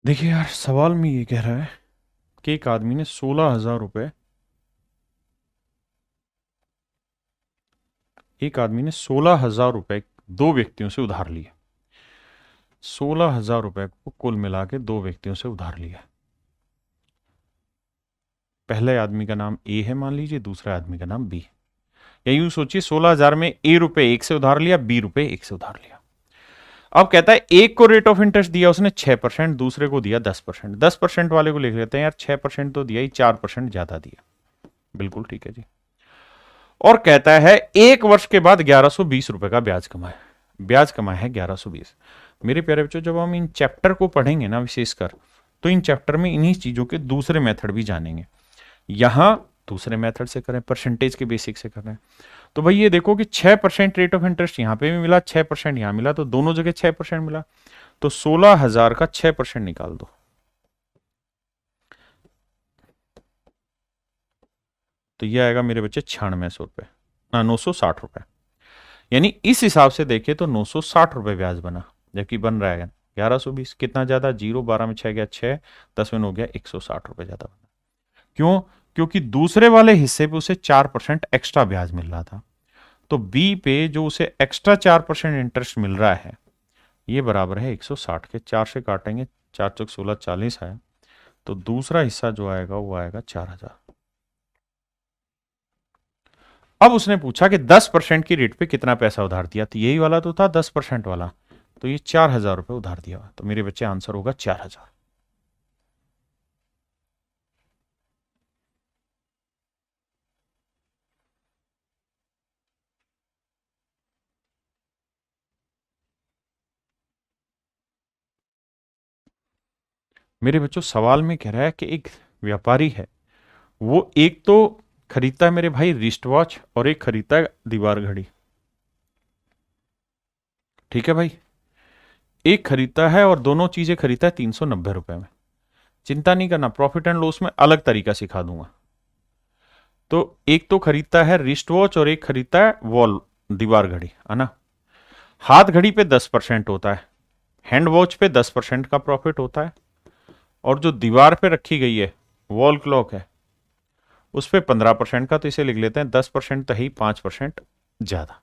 देखिए यार, सवाल में ये कह रहा है कि एक आदमी ने 16,000 रुपये, एक आदमी ने 16,000 रुपये दो व्यक्तियों से उधार लिए। 16,000 रुपये को कुल मिला के दो व्यक्तियों से उधार लिया। पहले आदमी का नाम ए है मान लीजिए, दूसरे आदमी का नाम बी। या यूं सोचिए, 16,000 में ए रुपए एक से उधार लिया, बी रुपए एक से उधार लिया। अब कहता है एक को रेट ऑफ इंटरेस्ट दिया उसने 6%, दूसरे को दिया 10%। 10% वाले को लिख लेते हैं यार, 6% तो दिया ही, 4% ज्यादा दिया। बिल्कुल ठीक है जी। और कहता है एक वर्ष के बाद 1120 रुपए का ब्याज कमाया। ब्याज कमाया है 1120। मेरे प्यारे बच्चों, जब हम इन चैप्टर को पढ़ेंगे ना विशेषकर, तो इन चैप्टर में इन्हीं चीजों के दूसरे मेथड भी जानेंगे। यहां दूसरे मेथड से करें, परसेंटेज के बेसिक से कर रहे हैं। तो भाई ये देखो कि 6% रेट ऑफ इंटरेस्ट यहां पे भी मिला, 6% यहां मिला, तो दोनों जगह 6% मिला। तो 16,000 का 6% निकाल दो, तो ये आएगा मेरे बच्चे 9600 रुपए, 960 रुपए। यानी इस हिसाब से देखे तो 960 रुपए ब्याज बना, जबकि बन रहा है 1120। कितना ज्यादा? 0, 12 में 6 गया 6, 10 में हो गया 160 रुपए ज्यादा बना। क्यों? क्योंकि दूसरे वाले हिस्से पे उसे 4% एक्स्ट्रा ब्याज मिल रहा था। तो बी पे जो उसे एक्स्ट्रा 4% इंटरेस्ट मिल रहा है, ये बराबर है 160 के। 4 से काटेंगे, 4 चौक 16, 40 है। तो दूसरा हिस्सा जो आएगा वो आएगा 4,000। अब उसने पूछा कि 10% की रेट पे कितना पैसा उधार दिया, तो यही वाला तो था 10% वाला। तो ये 4,000 रुपए उधार दिया हुआ। तो मेरे बच्चे आंसर होगा 4,000। मेरे बच्चों, सवाल में कह रहा है कि एक व्यापारी है, वो एक तो खरीदता है मेरे भाई रिस्ट वॉच और एक खरीदता है दीवार घड़ी। ठीक है भाई, एक खरीदता है और दोनों चीजें खरीदता है 390 रुपए में। चिंता नहीं करना, प्रॉफिट एंड लॉस में अलग तरीका सिखा दूंगा। तो एक तो खरीदता है रिस्ट वॉच और एक खरीदता है वॉल दीवार घड़ी, है ना। हाथ घड़ी पे 10% होता है, हैंड वॉच पे 10% का प्रॉफिट होता है, और जो दीवार पे रखी गई है वॉल क्लॉक है, उस पर 15% का। तो इसे लिख लेते हैं 10% तो है ही, 5% ज्यादा।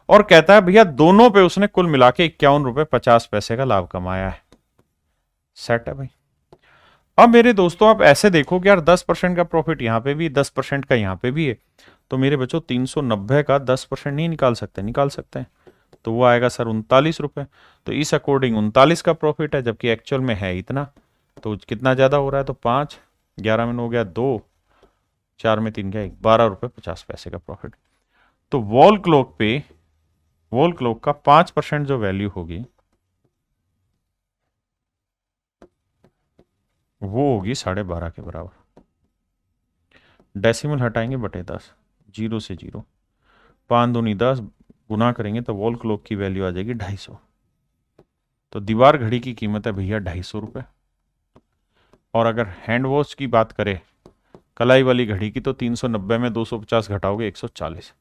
और कहता है भैया दोनों पे उसने कुल मिला के 51 रुपए 50 पैसे का लाभ कमाया है। सेट है भाई। अब मेरे दोस्तों, आप ऐसे देखो कि यार 10% का प्रॉफिट यहां पे भी, 10% का यहां पे भी है। तो मेरे बच्चों 390 का 10% नहीं निकाल सकते? निकाल सकते हैं। तो वो आएगा सर 39 रुपए। तो इस अकॉर्डिंग 39 का प्रॉफिट है, जबकि एक्चुअल में है इतना। तो कितना ज्यादा हो रहा है? तो 5, 11 में हो गया 2, 4 में 3 गया 1, 12 रुपए 50 पैसे का प्रॉफिट। तो वॉल क्लॉक का 5% जो वैल्यू होगी वो होगी 12.5 के बराबर। डेसिमल हटाएंगे बटे 10, जीरो से जीरो, 5 दूनी 10, गुना करेंगे तो वॉल क्लॉक की वैल्यू आ जाएगी 250। तो दीवार घड़ी की कीमत है भैया 250 रुपए। और अगर हैंड वॉच की बात करें, कलाई वाली घड़ी की, तो 390 में 250 घटाओगे 140।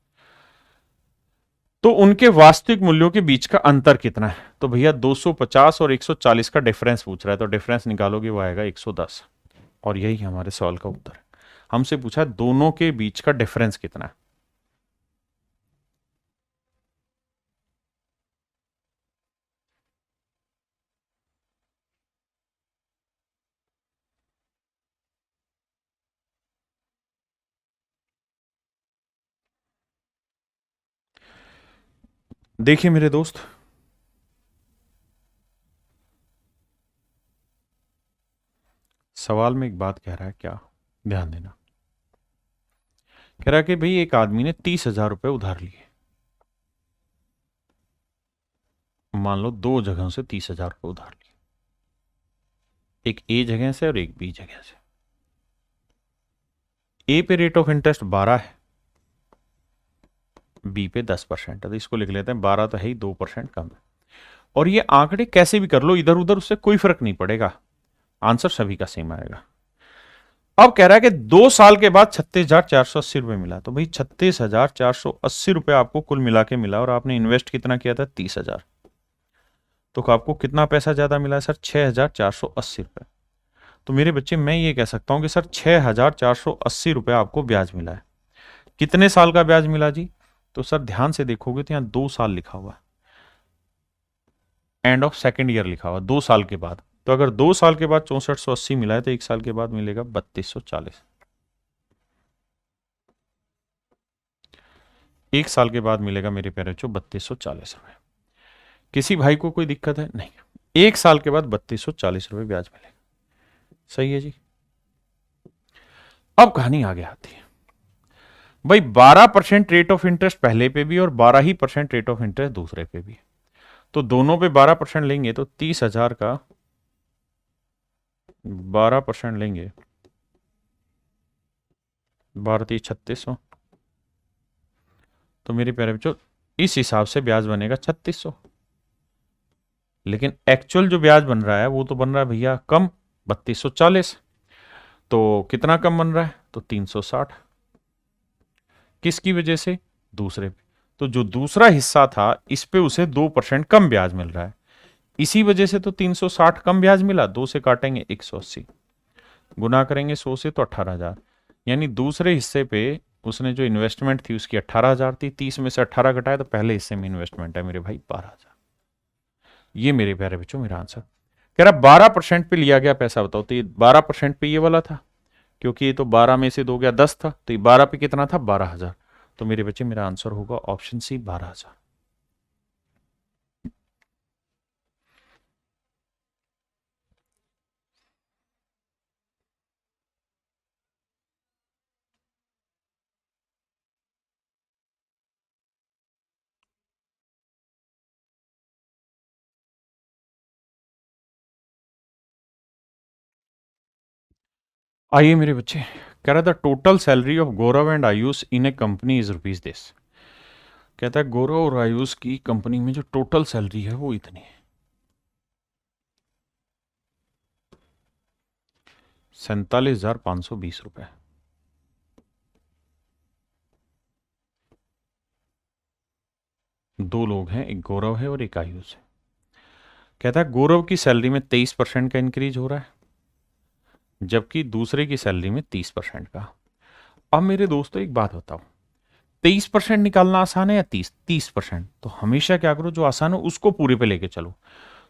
तो उनके वास्तविक मूल्यों के बीच का अंतर कितना है? तो भैया 250 और 140 का डिफरेंस पूछ रहा है, तो डिफरेंस निकालोगे वो आएगा 110। और यही हमारे सवाल का उत्तर है। हमसे पूछा है दोनों के बीच का डिफरेंस कितना है। देखिए मेरे दोस्त, सवाल में एक बात कह रहा है, क्या? ध्यान देना। कह रहा है कि भाई एक आदमी ने 30,000 रुपए उधार लिए। मान लो दो जगहों से 30,000 रुपए उधार लिए, एक ए जगह से और एक बी जगह से। ए पे रेट ऑफ इंटरेस्ट 12 है, बी पे 10% है। तो इसको लिख लेते हैं 12 तो है ही, 2% कम है। और ये आंकड़े कैसे भी कर लो इधर उधर, उससे कोई फर्क नहीं पड़ेगा, आंसर सभी का सेम आएगा। अब कह रहा है कि 2 साल के बाद 36,480 रुपए मिला। तो भाई 36,480 रुपए आपको कुल मिला के मिला, और आपने इन्वेस्ट कितना किया था? 30,000। तो आपको कितना पैसा ज्यादा मिला है सर? 6,480 रुपये। तो मेरे बच्चे मैं ये कह सकता हूं कि सर 6,480 रुपये आपको ब्याज मिला है। कितने साल का ब्याज मिला जी? तो सर ध्यान से देखोगे तो यहां 2 साल लिखा हुआ, एंड ऑफ सेकेंड ईयर लिखा हुआ, 2 साल के बाद। तो अगर 2 साल के बाद 6480 मिला है तो 1 साल के बाद मिलेगा 3240। 1 साल के बाद मिलेगा मेरे प्यारे बच्चों 3240 रुपये। किसी भाई को कोई दिक्कत है? नहीं। 1 साल के बाद 3240 रुपये ब्याज मिलेगा। सही है जी। अब कहानी आगे आती है भाई। 12% रेट ऑफ इंटरेस्ट पहले पे भी और 12% रेट ऑफ इंटरेस्ट दूसरे पे भी। तो दोनों पे 12% लेंगे तो 30,000 का 12% लेंगे, 12,3600। तो मेरे प्यारे बच्चों इस हिसाब से ब्याज बनेगा 3600। लेकिन एक्चुअल जो ब्याज बन रहा है वो तो बन रहा है भैया कम, 3240। तो कितना कम बन रहा है? तो 360। किसकी वजह से? दूसरे पे। तो जो दूसरा हिस्सा था इस पे उसे 2% कम ब्याज मिल रहा है, इसी वजह से तो 360 कम ब्याज मिला। 2 से काटेंगे 180, गुना करेंगे 100 से तो 18,000। यानी दूसरे हिस्से पे उसने जो इन्वेस्टमेंट थी उसकी 18,000 थी, 30 में से 18 घटाए तो पहले हिस्से में इन्वेस्टमेंट है मेरे भाई 12,000। ये मेरे प्यारे बच्चों मेरा आंसर। कह रहा 12% पे लिया गया पैसा, बताओ। तो ये 12% पे ये वाला था, क्योंकि ये तो 12 में से 2 गया 10 था, तो ये 12 पे कितना था? 12,000। तो मेरे बच्चे मेरा आंसर होगा ऑप्शन सी, 12,000। आइए मेरे बच्चे, कह रहा था total salary of Gaurav and Ayush in A company is rupees this. कहता है गौरव और आयुष की कंपनी में जो टोटल सैलरी है वो इतनी है, 47,520 रुपए। दो लोग हैं, एक गौरव है और एक आयुष है। कहता है गौरव की सैलरी में 23% का इंक्रीज हो रहा है, जबकि दूसरे की सैलरी में 30% का। अब मेरे दोस्तों एक बात बताओ, 23% निकालना आसान है या 30%? तो हमेशा क्या करो, जो आसान हो उसको पूरे पे लेके चलो।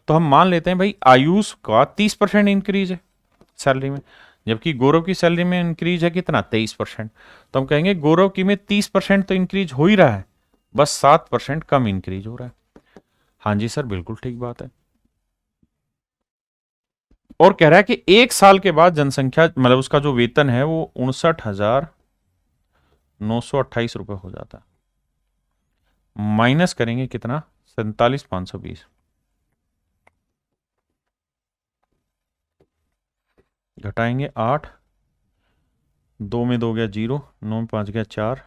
तो हम मान लेते हैं भाई आयुष का 30% इंक्रीज है सैलरी में, जबकि गौरव की सैलरी में इंक्रीज है कितना? 23%। तो हम कहेंगे गौरव की में 30% तो इंक्रीज हो ही रहा है, बस 7% कम इंक्रीज हो रहा है। हाँ जी सर, बिल्कुल ठीक बात है। और कह रहा है कि 1 साल के बाद जनसंख्या, मतलब उसका जो वेतन है वो 59,928 रुपये हो जाता है। माइनस करेंगे कितना? 47,520। घटाएंगे 8, 2 में 2 गया 0, 9 में 5 गया 4,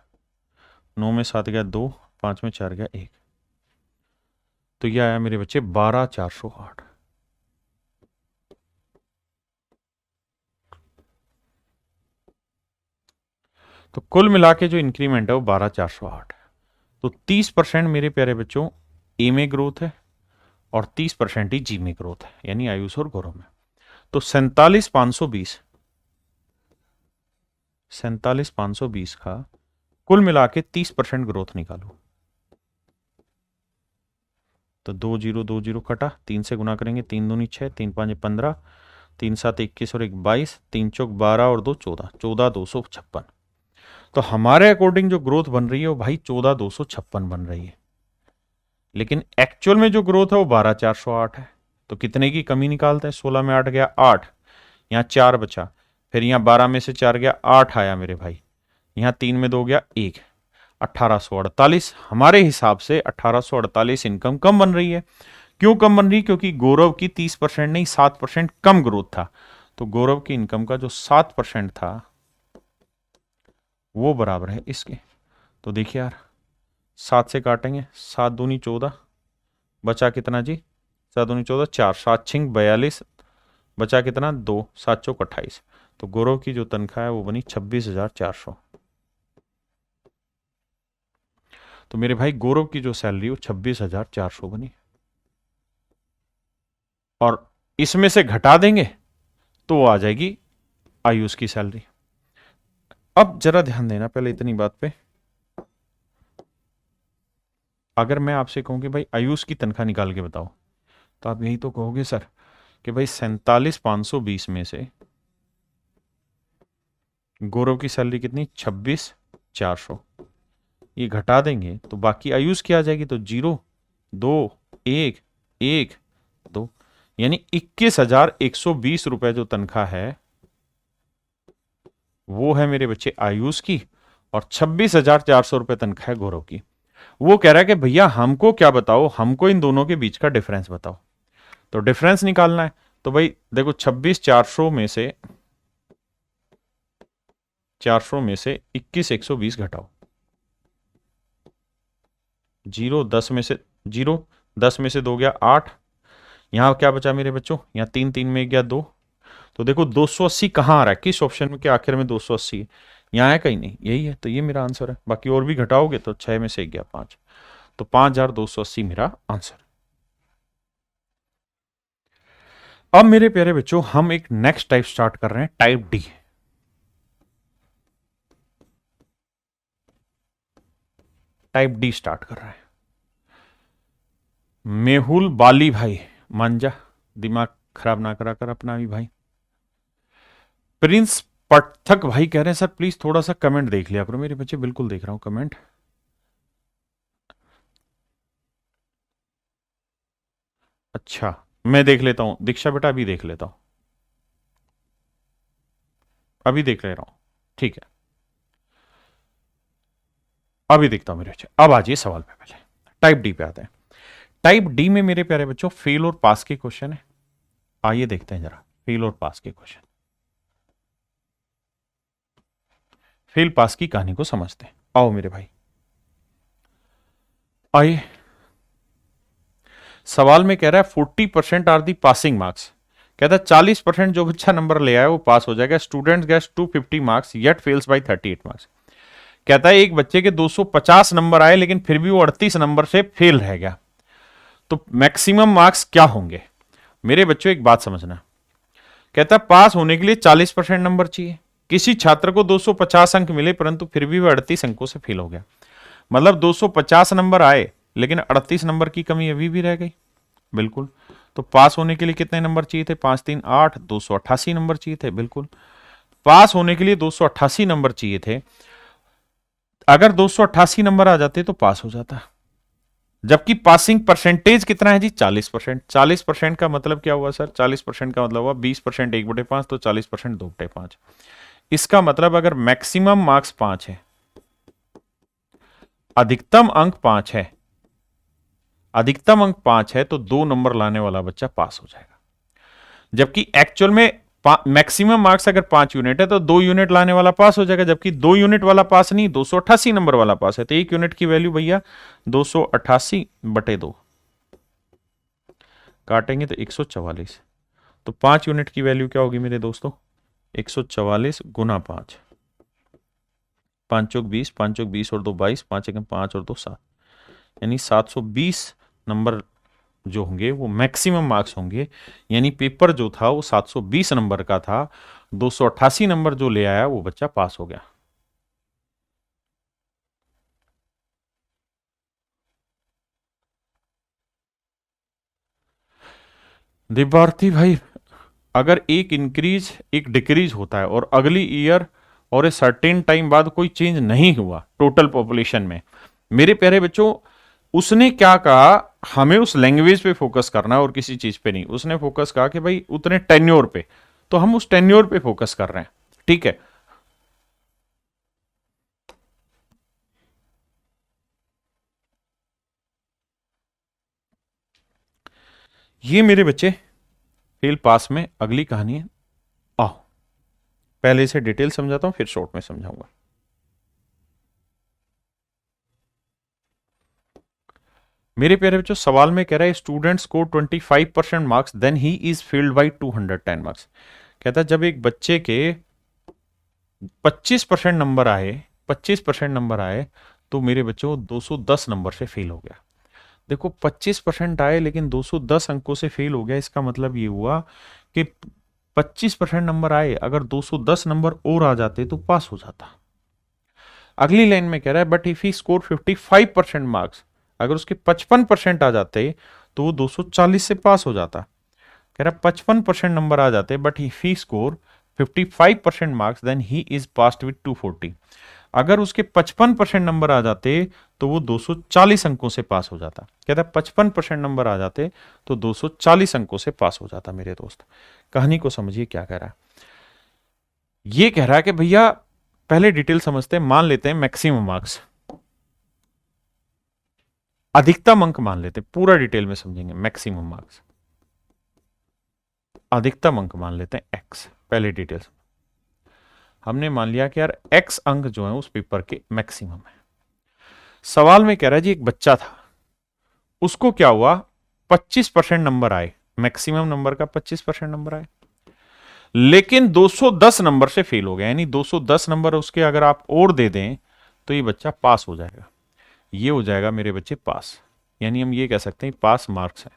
9 में 7 गया 2, 5 में 4 गया 1। तो यह आया मेरे बच्चे 12,408। तो कुल मिला के जो इंक्रीमेंट है वो 12,408 है। तो 30% मेरे प्यारे बच्चों ए में ग्रोथ है और 30% ही जी में ग्रोथ है, यानी आयुष और गौरव में। तो 47,520 का कुल मिला के 30% ग्रोथ निकालो। तो 2 0 कटा, 3 से गुना करेंगे, 3 दूनी 6, 3 5 15, 3 7 21 और 1 22, 3 चौक 12 और 2 14, 14,256। तो हमारे अकॉर्डिंग जो ग्रोथ बन रही है वो भाई 14,256 बन रही है, लेकिन एक्चुअल में जो ग्रोथ है वो 12,408 है। तो कितने की कमी निकालते हैं? 16 में 8 गया 8, यहाँ 4 बचा, फिर यहाँ 12 में से 4 गया 8 आया मेरे भाई, यहाँ 3 में 2 गया 1, 1848। हमारे हिसाब से 1848 इनकम कम बन रही है। क्यों कम बन रही? क्योंकि गौरव की 30% नहीं 7% कम ग्रोथ था। तो गौरव की इनकम का जो 7% था वो बराबर है इसके। तो देखिए यार, 7 से काटेंगे, 7 दूनी 14, बचा कितना जी? 7 दूनी 14, 4, 7 छिंग 42, बचा कितना? 2, 7 चौक 28। तो गौरव की जो तनख्वाह है वो बनी 26,400। तो मेरे भाई गौरव की जो सैलरी वो 26,400 बनी। और इसमें से घटा देंगे तो वो आ जाएगी आयुष की सैलरी। अब जरा ध्यान देना पहले इतनी बात पे, अगर मैं आपसे कहूं कि भाई आयुष की तनख्वाह निकाल के बताओ, तो आप यही तो कहोगे सर कि भाई 47,520 में से गौरव की सैलरी कितनी, 26,400, ये घटा देंगे तो बाकी आयुष की आ जाएगी, तो 0 2 1 1 2, यानी 21,120 रुपए जो तनख्वाह है वो है मेरे बच्चे आयुष की, और 26,400 रुपए तनख्वाह है गौरव की। वो कह रहा है कि भैया हमको क्या बताओ, हमको इन दोनों के बीच का डिफरेंस बताओ। तो डिफरेंस निकालना है, तो भाई देखो 26,400 में से 21,120 घटाओ, 0 10 में से 0 10 में से 2 गया 8, यहां क्या बचा मेरे बच्चों, यहां 3 3 में गया 2, तो देखो 280 कहां आ रहा है, किस ऑप्शन में के आखिर में 280 है, यहां है कहीं नहीं, यही है, तो ये मेरा आंसर है। बाकी और भी घटाओगे तो 6 में से गया 5, तो 5,280 मेरा आंसर। अब मेरे प्यारे बच्चों हम एक नेक्स्ट टाइप स्टार्ट कर रहे हैं, type D. Type D start कर रहे हैं। मेहुल बाली भाई, मान जा, दिमाग खराब ना करा कर अपना भी भाई। प्रिंस पटथक भाई कह रहे हैं सर प्लीज थोड़ा सा कमेंट देख लिया करो मेरे बच्चे, बिल्कुल देख रहा हूं कमेंट। अच्छा मैं देख लेता हूं, दीक्षा बेटा अभी देख लेता हूं, अभी देख ले रहा हूं, ठीक है अभी देखता हूं मेरे बच्चे। अब आ जाइए सवाल पे, पहले टाइप डी पे आते हैं। टाइप डी में मेरे प्यारे बच्चों फेल और पास के क्वेश्चन है, आइए देखते हैं जरा फेल और पास के क्वेश्चन। फेल पास की कहानी को समझते हैं, आओ मेरे भाई आइए। सवाल में कह रहा है 40% आर दी पासिंग मार्क्स, कहता है 40% जो बच्चा नंबर ले आया वो पास हो जाएगा। Student gets 250 marks yet fails by 38 marks. कहता है एक बच्चे के 250 नंबर आए लेकिन फिर भी वो 38 नंबर से फेल रह गया, तो मैक्सिमम मार्क्स क्या होंगे। मेरे बच्चों एक बात समझना, कहता है पास होने के लिए 40% नंबर चाहिए। किसी छात्र को 250 अंक मिले परंतु फिर भी वह 38 अंकों से फेल हो गया, मतलब 250 नंबर आए लेकिन 38 नंबर की कमी अभी भी रह गई। बिल्कुल, तो पास होने के लिए कितने नंबर चाहिए थे, 5 3 8, 288 नंबर चाहिए थे। बिल्कुल, पास होने के लिए 288 नंबर चाहिए थे, अगर 288 नंबर आ जाते तो पास हो जाता। जबकि पासिंग परसेंटेज कितना है जी, 40%। 40% का मतलब क्या हुआ सर, 40% का मतलब हुआ 20% 1/5, तो 40% 2/5। इसका मतलब अगर मैक्सिमम मार्क्स 5 है, अधिकतम अंक 5 है, अधिकतम अंक 5 है, तो 2 नंबर लाने वाला बच्चा पास हो जाएगा। जबकि एक्चुअल में मैक्सिमम मार्क्स अगर 5 यूनिट है तो 2 यूनिट लाने वाला पास हो जाएगा, जबकि 2 यूनिट वाला पास नहीं, 288 नंबर वाला पास है। तो 1 यूनिट की वैल्यू भैया 288/2, काटेंगे तो 144, तो 5 यूनिट की वैल्यू क्या होगी मेरे दोस्तों, 144 गुना 5, 5 चौक 20, 5 चौक 20 और 2 22, 5 एकम 5 और 2 7, यानी 720 नंबर जो होंगे वो मैक्सिमम मार्क्स होंगे। यानी पेपर जो था वो 720 नंबर का था, 288 नंबर जो ले आया वो बच्चा पास हो गया। दिव्यार्थी भाई, अगर एक इंक्रीज एक डिक्रीज होता है और अगली ईयर और ए सर्टेन टाइम बाद कोई चेंज नहीं हुआ टोटल पॉपुलेशन में, मेरे प्यारे बच्चों उसने क्या कहा, हमें उस लैंग्वेज पे फोकस करना है और किसी चीज पे नहीं। उसने फोकस कहा कि भाई उतने टेन्योर पे, तो हम उस टेन्योर पे फोकस कर रहे हैं, ठीक है। ये मेरे बच्चे फेल पास में अगली कहानी है। आओ पहले इसे डिटेल समझाता हूं फिर शॉर्ट में समझाऊंगा। मेरे प्यारे बच्चों सवाल में कह रहा है स्टूडेंट्स को 25% marks then he is failed by 210 marks. कहता है जब एक बच्चे के 25% नंबर आए, 25% नंबर आए, तो मेरे बच्चों 210 नंबर से फेल हो गया। देखो 25% आए लेकिन 210 अंकों से फेल हो गया, इसका मतलब ये हुआ कि 25% नंबर आए, अगर 210 नंबर और आ जाते तो पास हो जाता। अगली लाइन में कह रहा है but if he score 55% marks, अगर उसके 55% आ जाते तो वो 240 से पास हो जाता। कह रहा 55% नंबर आ जाते but if he score 55% marks then he is passed with 240। अगर उसके 55% नंबर आ जाते तो वो 240 अंकों से पास हो जाता। कहता है 55% नंबर आ जाते तो 240 अंकों से पास हो जाता। मेरे दोस्त, कहानी को समझिए क्या कह रहा है। ये कह रहा है कि भैया पहले डिटेल समझते हैं, मान लेते हैं मैक्सिमम मार्क्स, अधिकतम अंक मान लेते हैं, पूरा डिटेल में समझेंगे। मैक्सिमम मार्क्स, अधिकतम अंक मान लेते हैं एक्स। पहले डिटेल हमने मान लिया कि यार एक्स अंक जो है उस पेपर के मैक्सिमम है। सवाल में कह रहा है जी एक बच्चा था, उसको क्या हुआ, 25% नंबर आए, मैक्सिमम नंबर का 25% नंबर आए, लेकिन 210 नंबर से फेल हो गया। यानी 210 नंबर उसके अगर आप और दे दें तो ये बच्चा पास हो जाएगा। ये हो जाएगा मेरे बच्चे पास, यानी हम ये कह सकते हैं पास मार्क्स है।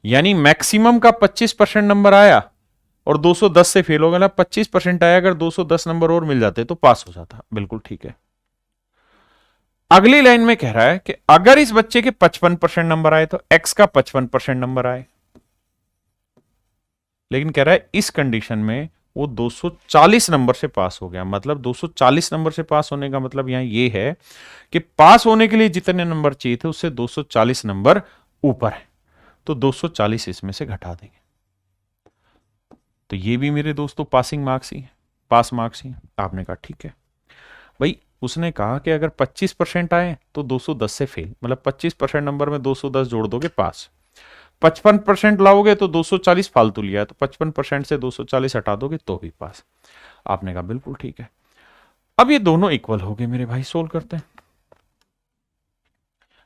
यानी मैक्सिमम का 25% नंबर आया और 210 से फेल हो गया, 25% आया, अगर 210 नंबर और मिल जाते तो पास हो जाता। बिल्कुल ठीक है। अगली लाइन में कह रहा है कि अगर इस बच्चे के 55% नंबर आए तो एक्स का 55% नंबर आए, लेकिन कह रहा है इस कंडीशन में वो 240 नंबर से पास हो गया। मतलब 240 नंबर से पास होने का मतलब यहां ये है कि पास होने के लिए जितने नंबर चाहिए थे उससे 240 नंबर ऊपर है, तो 240 इसमें से घटा देंगे। तो ये भी मेरे दोस्तों पासिंग मार्क्स ही है, पास मार्क्स ही। आपने कहा ठीक है भाई, उसने कहा कि अगर 25% आए तो 210 से फेल, मतलब 25% नंबर में 210 जोड़ दोगे पास। 55% लाओगे तो 240 फालतू लिया है, तो 55% से 240 हटा दोगे तो भी पास। आपने कहा बिल्कुल ठीक है। अब ये दोनों इक्वल हो गए मेरे भाई, सोल्व करते हैं।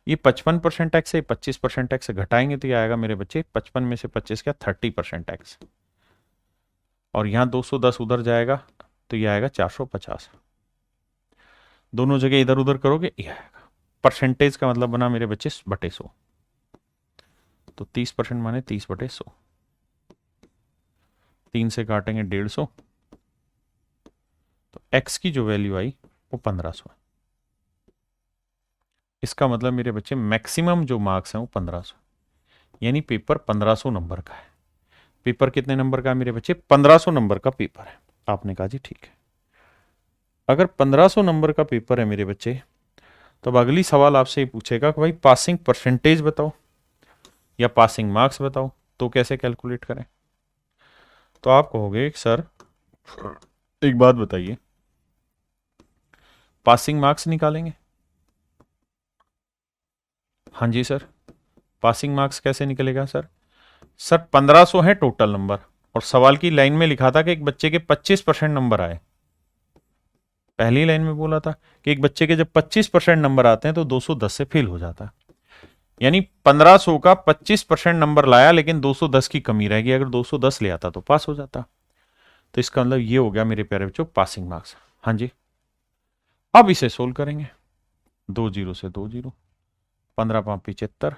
ये 55% एक्स है, 25% एक्स घटाएंगे तो ये आएगा मेरे बच्चे 55 में से 25 क्या 30% एक्स, और यहां 210 उधर जाएगा तो ये आएगा 450। दोनों जगह इधर उधर करोगे ये आएगा। परसेंटेज का मतलब बना मेरे बच्चे बटे 100, तो 30% माने 30/100। 3 से काटेंगे 150, तो x की जो वैल्यू आई वो 1500 है। इसका मतलब मेरे बच्चे मैक्सिमम जो मार्क्स हैं वो 1500, यानी पेपर 1500 नंबर का है। पेपर कितने नंबर का है मेरे बच्चे, 1500 नंबर का पेपर है। आपने कहा जी ठीक है। अगर 1500 नंबर का पेपर है मेरे बच्चे, तो अब अगली सवाल आपसे ये पूछेगा कि भाई पासिंग परसेंटेज बताओ या पासिंग मार्क्स बताओ, तो कैसे कैलकुलेट करें। तो आप कहोगे सर एक बात बताइए, पासिंग मार्क्स निकालेंगे। हाँ जी सर, पासिंग मार्क्स कैसे निकलेगा सर। सर 1500 है टोटल नंबर, और सवाल की लाइन में लिखा था कि एक बच्चे के 25% नंबर आए। पहली लाइन में बोला था कि एक बच्चे के जब 25% नंबर आते हैं तो 210 से फेल हो जाता है। यानी 1500 का 25% नंबर लाया, लेकिन 210 की कमी रहेगी, अगर 210 ले आता तो पास हो जाता। तो इसका मतलब ये हो गया मेरे प्यारे बच्चों पासिंग मार्क्स। हाँ जी, अब इसे सोल्व करेंगे। 2 जीरो से 2 जीरो, 15×5 75,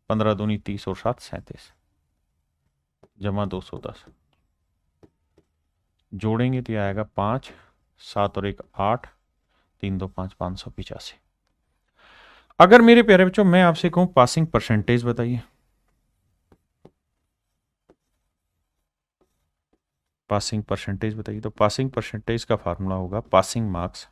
15 दूनी 30 और 7 37, जमा 210, जोड़ेंगे तो यह आएगा 5, 7 और 1 8, 3 2 5, 585। अगर मेरे प्यारे बच्चों मैं आपसे कहूं पासिंग परसेंटेज बताइए, पासिंग परसेंटेज बताइए, तो पासिंग परसेंटेज का फार्मूला होगा passing marks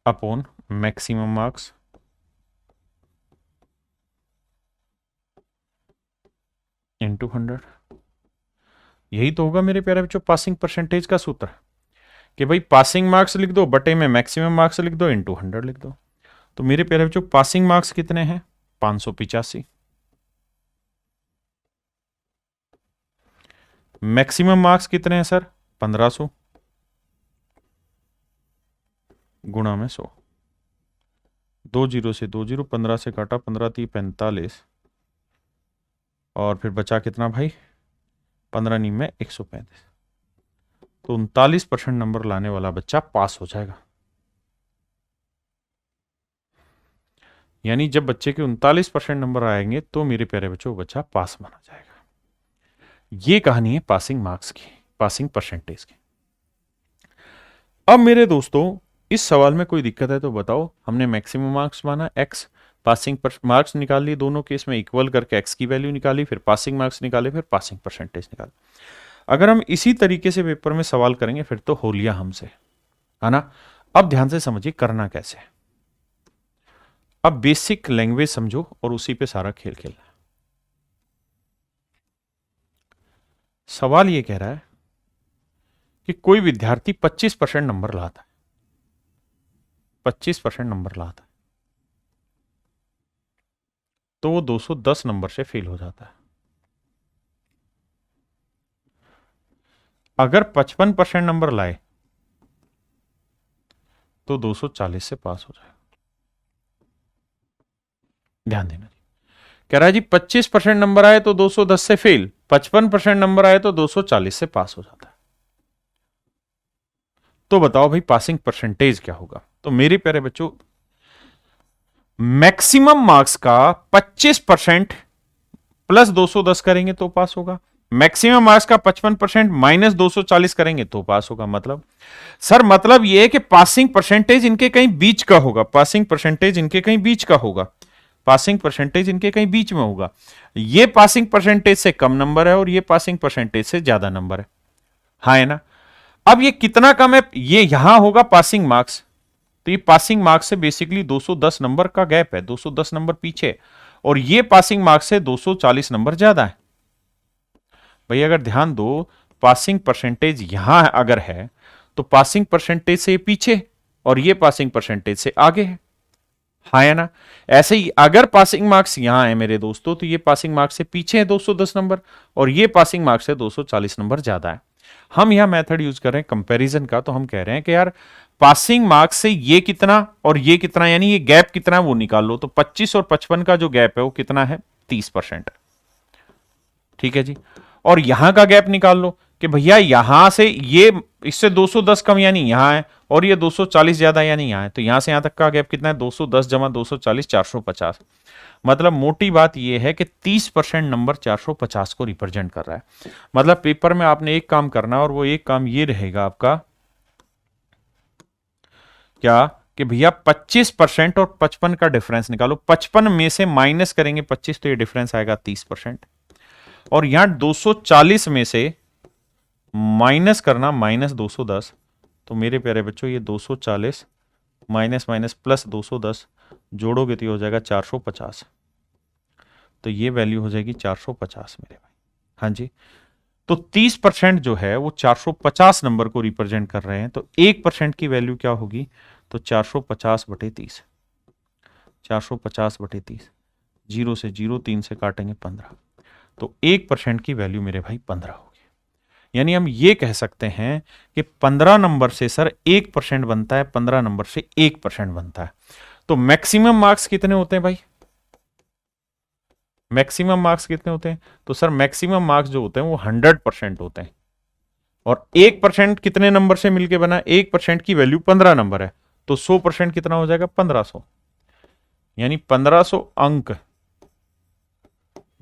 upon maximum marks into 100। यही तो होगा मेरे प्यारे बच्चों पासिंग परसेंटेज का सूत्र, कि भाई पासिंग मार्क्स लिख दो बटे में मैक्सिमम मार्क्स लिख दो इंटू 100 लिख दो। तो मेरे प्यारे बच्चों पासिंग मार्क्स कितने हैं 585, मैक्सिमम मार्क्स कितने हैं सर 1500 गुणा में 100। 2 जीरो से 2 जीरो, 15 से काटा, 15 3 45, और फिर बचा कितना भाई 15 नी में 135, तो 39% नंबर लाने वाला बच्चा पास हो जाएगा। यानी जब बच्चे के 39% नंबर आएंगे तो मेरे प्यारे बच्चों बच्चा पास माना जाएगा। ये कहानी है पासिंग मार्क्स की, पासिंग परसेंटेज की। अब मेरे दोस्तों इस सवाल में कोई दिक्कत है तो बताओ। हमने मैक्सिमम मार्क्स माना x, पासिंग मार्क्स निकाल लिए, दोनों केस में इक्वल करके x की वैल्यू निकाली, फिर पासिंग मार्क्स निकाले, फिर पासिंग परसेंटेज निकाले। अगर हम इसी तरीके से पेपर में सवाल करेंगे फिर तो हो लिया हमसे, है ना। अब ध्यान से समझिए करना कैसे है। अब बेसिक लैंग्वेज समझो और उसी पे सारा खेल खेलना है। सवाल ये कह रहा है कि कोई विद्यार्थी 25% नंबर लाता है, 25% नंबर लाता है, तो वो 210 नंबर से फेल हो जाता है। अगर 55% नंबर लाए तो 240 से पास हो जाएगा। ध्यान देना जी, कह रहा है जी 25% नंबर आए तो 210 से फेल, 55% नंबर आए तो 240 से पास हो जाता है। तो बताओ भाई पासिंग परसेंटेज क्या होगा। तो मेरे प्यारे बच्चों मैक्सिमम मार्क्स का 25% प्लस 210 करेंगे तो पास होगा, मैक्सिमम मार्क्स का 55% माइनस 240 करेंगे तो पास होगा। मतलब सर मतलब यह है कि पासिंग परसेंटेज इनके कहीं बीच का होगा, पासिंग परसेंटेज इनके कहीं बीच का होगा, पासिंग परसेंटेज इनके कहीं बीच में होगा। ये पासिंग परसेंटेज से कम नंबर है और ये पासिंग परसेंटेज से ज्यादा नंबर है, हाँ है ना। अब ये कितना कम है, ये यहां होगा पासिंग मार्क्स, तो ये पासिंग मार्क्स से बेसिकली 210 नंबर का गैप है, 210 नंबर पीछे, और ये पासिंग मार्क्स से 240 नंबर ज्यादा है। भाई अगर ध्यान दो, पासिंग परसेंटेज यहां अगर है तो पासिंग परसेंटेज से पीछे और ये पासिंग परसेंटेज से आगे है, हाँ है ना। ऐसे ही अगर पासिंग मार्क्स यहां है मेरे दोस्तों तो ये पासिंग मार्क्स से पीछे है 210 नंबर और ये पासिंग मार्क्स से 240 नंबर ज्यादा है। हम यहां मेथड यूज कर रहे हैं कंपैरिजन का, तो हम कह रहे हैं कि यार पासिंग मार्क्स से ये कितना और ये कितना, यानी ये गैप कितना है वो निकाल लो। तो 25 और 55 का जो गैप है वो कितना है, 30%। ठीक है जी, और यहां का गैप निकाल लो कि भैया यहां से ये इससे 210 कम यानी यहां है और ये 240 ज्यादा यानी यहां है, तो यहां से यहां तक का गैप कितना है, 210 जमा 240 450। मतलब मोटी बात यह है कि 30% नंबर 450 को रिप्रेजेंट कर रहा है। मतलब पेपर में आपने एक काम करना और वो एक काम ये रहेगा आपका क्या कि भैया 25% और 55 का डिफरेंस निकालो। 55 में से माइनस करेंगे 25 तो ये डिफरेंस आएगा 30%, और यहां 240 में से माइनस करना माइनस 210, तो मेरे प्यारे बच्चों ये 240 माइनस माइनस प्लस 210 जोड़ोगे तो ये हो जाएगा 450, तो ये वैल्यू हो जाएगी 450 मेरे भाई। हाँ जी, तो 30% जो है वो 450 नंबर को रिप्रेजेंट कर रहे हैं, तो 1% की वैल्यू क्या होगी, तो 450 बटे 30, 450 बटे 30, 0 से 0 3 से काटेंगे 15, तो 1% की वैल्यू मेरे भाई 15 होगी। यानी हम ये कह सकते हैं कि 15 नंबर से सर 1% बनता है, 15 नंबर से 1% बनता है। तो मैक्सिमम मार्क्स कितने होते हैं भाई, मैक्सिमम मार्क्स कितने होते हैं, तो सर मैक्सिमम मार्क्स जो होते हैं वो 100% होते हैं, और 1% कितने नंबर से मिलके बना, 1% की वैल्यू 15 नंबर है, तो 100% कितना हो जाएगा 1500, यानी 1500 अंक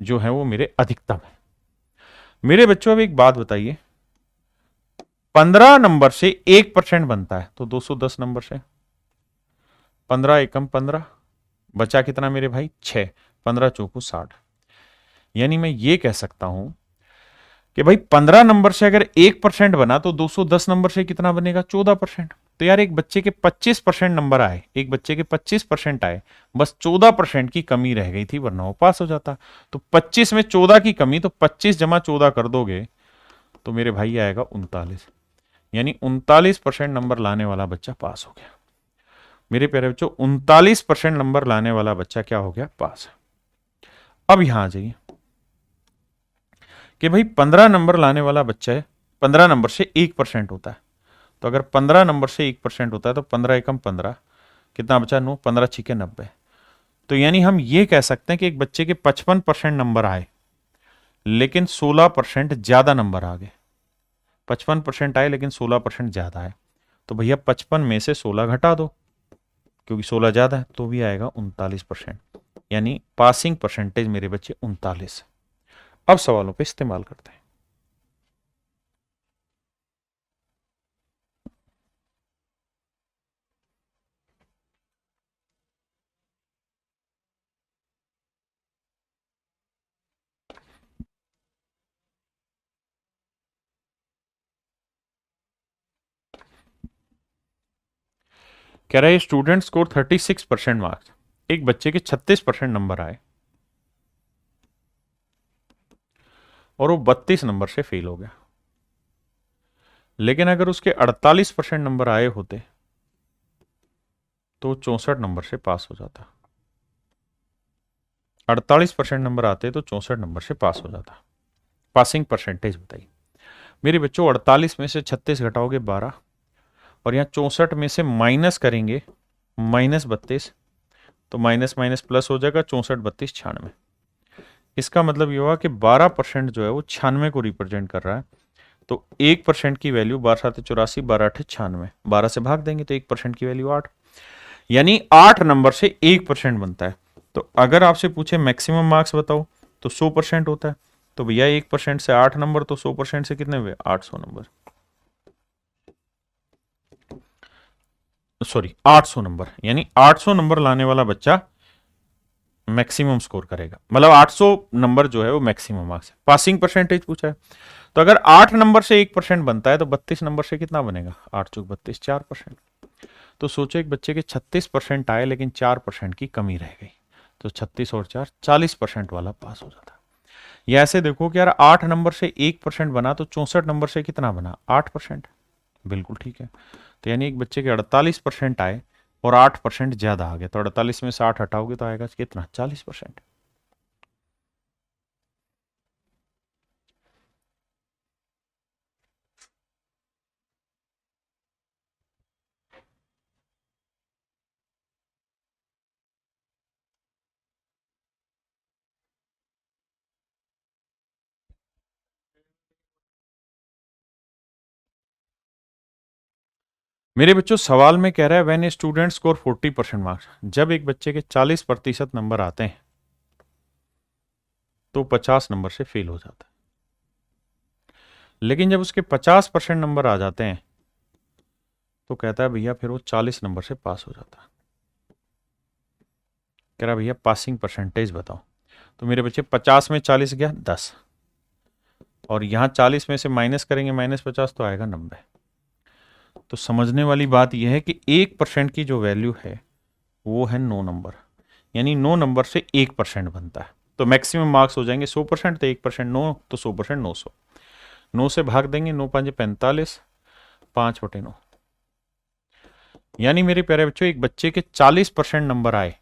जो है वो मेरे अधिकतम है। मेरे बच्चों अब एक बात बताइए, 15 नंबर से 1% बनता है तो 210 नंबर से 15 एकम 15 बचा कितना मेरे भाई 6, 15 चौको 60। यानी मैं ये कह सकता हूं कि भाई 15 नंबर से अगर 1% बना तो 210 नंबर से कितना बनेगा 14%। तो यार एक बच्चे के 25% नंबर आए, एक बच्चे के 25% आए, बस 14% की कमी रह गई थी वरना वो पास हो जाता। तो 25 में 14 की कमी, तो 25 जमा 14 कर दोगे तो मेरे भाई आएगा 39, यानी 39% नंबर लाने वाला बच्चा पास हो गया। मेरे प्यारे बच्चों 39% नंबर लाने वाला बच्चा क्या हो गया, पास। अब यहां आ जाइए कि भाई 15 नंबर लाने वाला बच्चा है, 15 नंबर से 1% होता है, तो अगर 15 नंबर से 1% होता है तो 15 एकम 15 कितना बचा 9, 15 छिके 90। तो यानी हम ये कह सकते हैं कि एक बच्चे के 55% नंबर आए लेकिन 16% ज्यादा नंबर आ गए। 55% आए लेकिन 16% ज्यादा है, तो भैया 55 में से 16 घटा दो, क्योंकि 16 ज्यादा है, तो भी आएगा 39%। यानी पासिंग परसेंटेज मेरे बच्चे 39 है। अब सवालों पे इस्तेमाल करते हैं। कह रहा है स्टूडेंट स्कोर 36% मार्क्स, एक बच्चे के 36% नंबर आए और वो 32 नंबर से फेल हो गया। लेकिन अगर उसके 48% नंबर आए होते तो 64 नंबर से पास हो जाता। 48% नंबर आते तो 64 नंबर से पास हो जाता। पासिंग परसेंटेज बताइए मेरे बच्चों। 48 में से 36 घटाओगे 12, और यहां 64 में से माइनस करेंगे -32, तो माइनस माइनस प्लस हो जाएगा, 64 32 96। इसका मतलब ये हुआ कि 12% जो है वो 96 को रिप्रेजेंट कर रहा है। तो 1% की वैल्यू 12×7 = 84, 12×8 = 96, 12 से भाग देंगे तो 1% की वैल्यू 8, यानी 8 नंबर से 1% बनता है। तो अगर आपसे पूछे मैक्सिमम मार्क्स बताओ तो 100% होता है। तो भैया 1% से 8 नंबर, तो 100% से कितने हुए? 800 नंबर, सॉरी 800 नंबर। यानी 800 नंबर लाने वाला बच्चा मैक्सिमम स्कोर करेगा, मतलब 800 नंबर जो है वो मैक्सिमम मार्क्स है। पासिंग परसेंटेज पूछा है, तो अगर 8 नंबर से 1% बनता है तो 32 नंबर से कितना बनेगा? 8 चौक 32, 4%। तो सोचो एक बच्चे के 36% आए लेकिन 4% की कमी रह गई, तो 36 और 4 40% वाला पास हो जाता। या ऐसे देखो कि यार 8 नंबर से 1% बना तो 64 नंबर से कितना बना? 8%। बिल्कुल ठीक है। तो यानी एक बच्चे के 48% आए और 8% ज्यादा आ गया, तो 48 में से 8 हटाओगे तो आएगा कितना? 40%। मेरे बच्चों सवाल में कह रहा है when a student score 40% marks, जब एक बच्चे के 40% नंबर आते हैं तो 50 नंबर से फेल हो जाता है। लेकिन जब उसके 50% नंबर आ जाते हैं तो कहता है भैया फिर वो 40 नंबर से पास हो जाता है। कह रहा भैया पासिंग परसेंटेज बताओ। तो मेरे बच्चे 50 में 40 गया 10, और यहां 40 में से माइनस करेंगे -50 तो आएगा 90। तो समझने वाली बात यह है कि 1% की जो वैल्यू है वो है 9 नंबर, यानी 9 नंबर से 1% बनता है। तो मैक्सिमम मार्क्स हो जाएंगे 100%, तो 1% 9, तो 100% 900। 9 से भाग देंगे, 9 5 45, 5/9। यानी मेरे प्यारे बच्चों एक बच्चे के 40% नंबर आए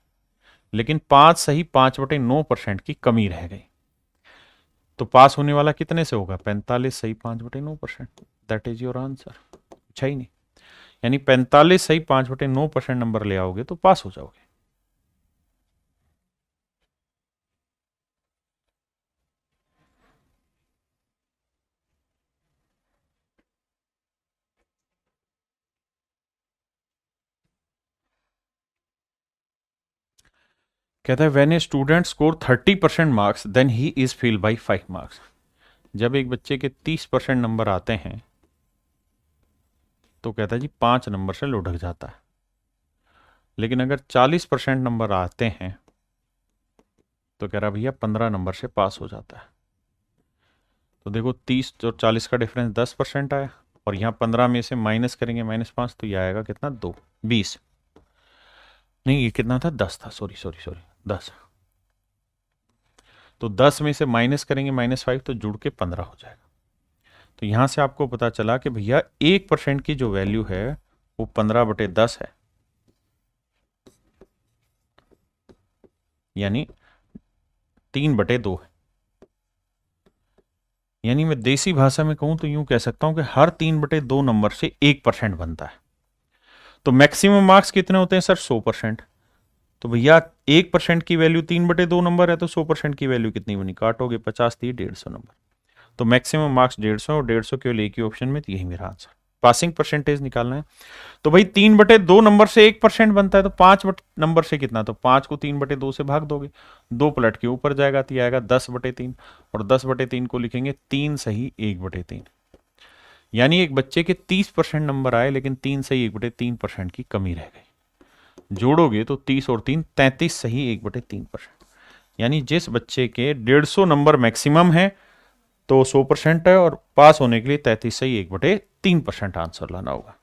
लेकिन 5 सही 5/9% की कमी रह गई, तो पास होने वाला कितने से होगा? 45 सही 5/9%। That is your answer. अच्छा ही नहीं, यानी 45 सही 5/9% नंबर ले आओगे तो पास हो जाओगे। कहता है when a student score 30% marks then he is fail by 5 marks, जब एक बच्चे के 30% नंबर आते हैं तो कहता है जी 5 नंबर से लुढ़क जाता है। लेकिन अगर 40% नंबर आते हैं तो कह रहा भैया 15 नंबर से पास हो जाता है। तो देखो 30 और 40 का डिफरेंस 10% आया, और यहाँ 15 में से माइनस करेंगे -5, तो ये आएगा कितना? 2 20, नहीं ये कितना था? 10 था, सॉरी सॉरी सॉरी 10। तो 10 में से माइनस करेंगे -5, तो जुड़ के 15 हो जाएगा। तो यहां से आपको पता चला कि भैया 1% की जो वैल्यू है वो 15/10 है, यानी 3/2 है। यानी मैं देसी भाषा में कहूं तो यूं कह सकता हूं कि हर 3/2 नंबर से 1% बनता है। तो मैक्सिमम मार्क्स कितने होते हैं सर? 100%। तो भैया 1% की वैल्यू 3/2 नंबर है, तो 100% की वैल्यू कितनी बनी, काटोगे 50 थी 150 नंबर। तो मैक्सिमम मार्क्स 150 और 150 केवल एक ही ऑप्शन में, तो यही मेरा आंसर। पासिंग परसेंटेज निकालना है, तो भाई 3/2 नंबर से 1% बनता है, तो 5 नंबर से कितना, तो 5 को 3/2 से भाग दोगे, 2 पलट के ऊपर जाएगा तो आएगा 10/3, और 10/3 को लिखेंगे 3 सही 1/3। यानी एक बच्चे के 30% नंबर आए, लेकिन 3 सही 1/3% की कमी रह गई। जोड़ोगे तो 30 और 3 33 सही 1/3%। यानी जिस बच्चे के 150 नंबर मैक्सिमम है तो 100% है, और पास होने के लिए 33 सही 1/3% आंसर लाना होगा।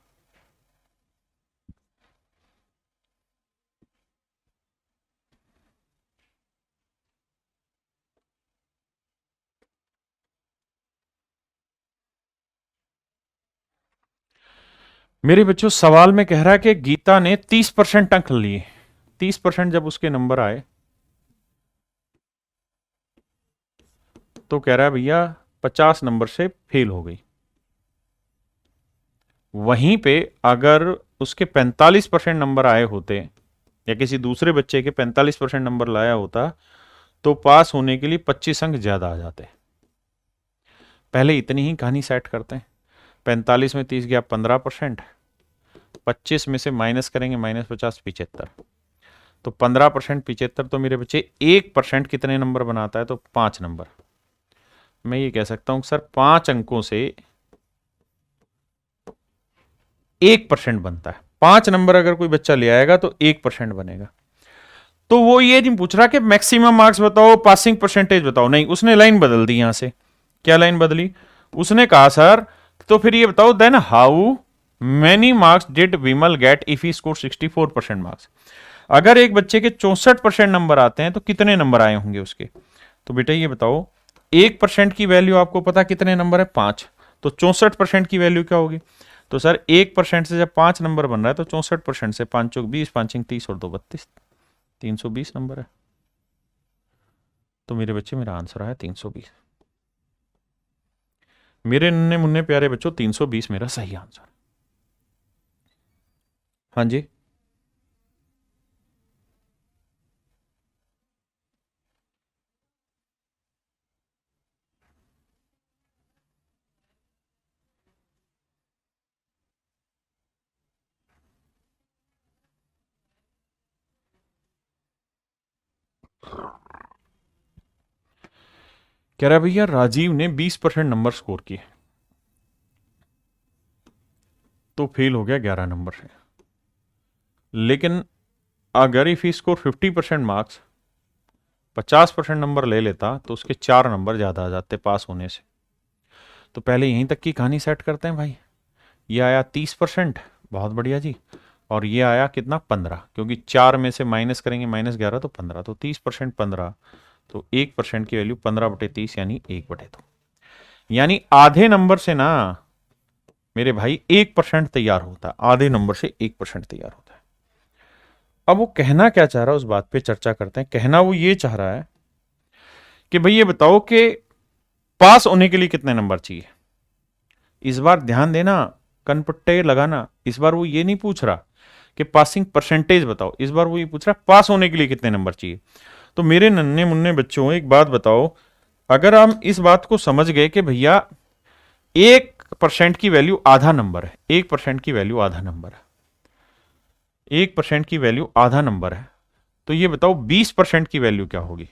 मेरे बच्चों सवाल में कह रहा है कि गीता ने 30% अंक लिए, 30% जब उसके नंबर आए तो कह रहा है भैया 50 नंबर से फेल हो गई। वहीं पे अगर उसके 45% नंबर आए होते, या किसी दूसरे बच्चे के 45% नंबर लाया होता, तो पास होने के लिए 25 अंक ज्यादा आ जाते। पहले इतनी ही कहानी सेट करते हैं। 45 में 30 गया 15%, 25 में से माइनस करेंगे -50 75, तो 15% 75, तो मेरे बच्चे 1% कितने नंबर बनाता है, तो 5 नंबर। मैं ये कह सकता हूं सर 5 अंकों से 1% बनता है। 5 नंबर अगर कोई बच्चा ले आएगा तो 1% बनेगा। तो वो ये नहीं पूछ रहा कि मैक्सिमम मार्क्स बताओ, पासिंग परसेंटेज बताओ, नहीं, उसने लाइन बदल दी। यहां से क्या लाइन बदली, उसने कहा सर तो फिर ये बताओ then how many marks did Vimal get if he score 64% marks. अगर एक बच्चे के 64% नंबर आते हैं तो कितने नंबर आए होंगे उसके। तो बेटा ये बताओ 1% की वैल्यू आपको पता कितने नंबर है, 5, तो 64% की वैल्यू क्या होगी। तो सर 1% से जब 5 नंबर बन रहा है तो 64% से 5 चौक 20, 5 30 और 2 32, 320 नंबर है। तो मेरे बच्चे मेरा आंसर आया 320। मेरे नन्हे मुन्ने प्यारे बच्चों 320 मेरा सही आंसर। हाँ जी, कह रहा भैया राजीव ने 20% नंबर स्कोर किए तो फेल हो गया 11 नंबर से। लेकिन अगर इफ स्कोर 50% मार्क्स, 50% नंबर ले लेता तो उसके 4 नंबर ज्यादा आ जाते पास होने से। तो पहले यहीं तक की कहानी सेट करते हैं भाई। ये आया 30%, बहुत बढ़िया जी। और ये आया कितना 15, क्योंकि 4 में से माइनस करेंगे -11 तो 15, तो 30% 15, तो 1% की वैल्यू 15/30 यानी 1/2। यानी आधे नंबर से ना मेरे भाई 1% तैयार होता है, आधे नंबर से 1% तैयार होता है। अब वो कहना क्या चाह रहा है उस बात पे चर्चा करते हैं। कहना वो ये चाह रहा है कि भाई ये बताओ कि पास होने के लिए कितने नंबर चाहिए। इस बार ध्यान देना, कनपट्टे लगाना। इस बार वो ये नहीं पूछ रहा कि पासिंग परसेंटेज बताओ, इस बार वो ये पूछ रहा है पास होने के लिए कितने नंबर चाहिए। तो मेरे नन्हे मुन्ने बच्चों एक बात बताओ, अगर हम इस बात को समझ गए कि भैया 1% की वैल्यू आधा नंबर है, 1% की वैल्यू आधा नंबर है, 1% की वैल्यू आधा नंबर है, तो ये बताओ 20% की वैल्यू क्या होगी।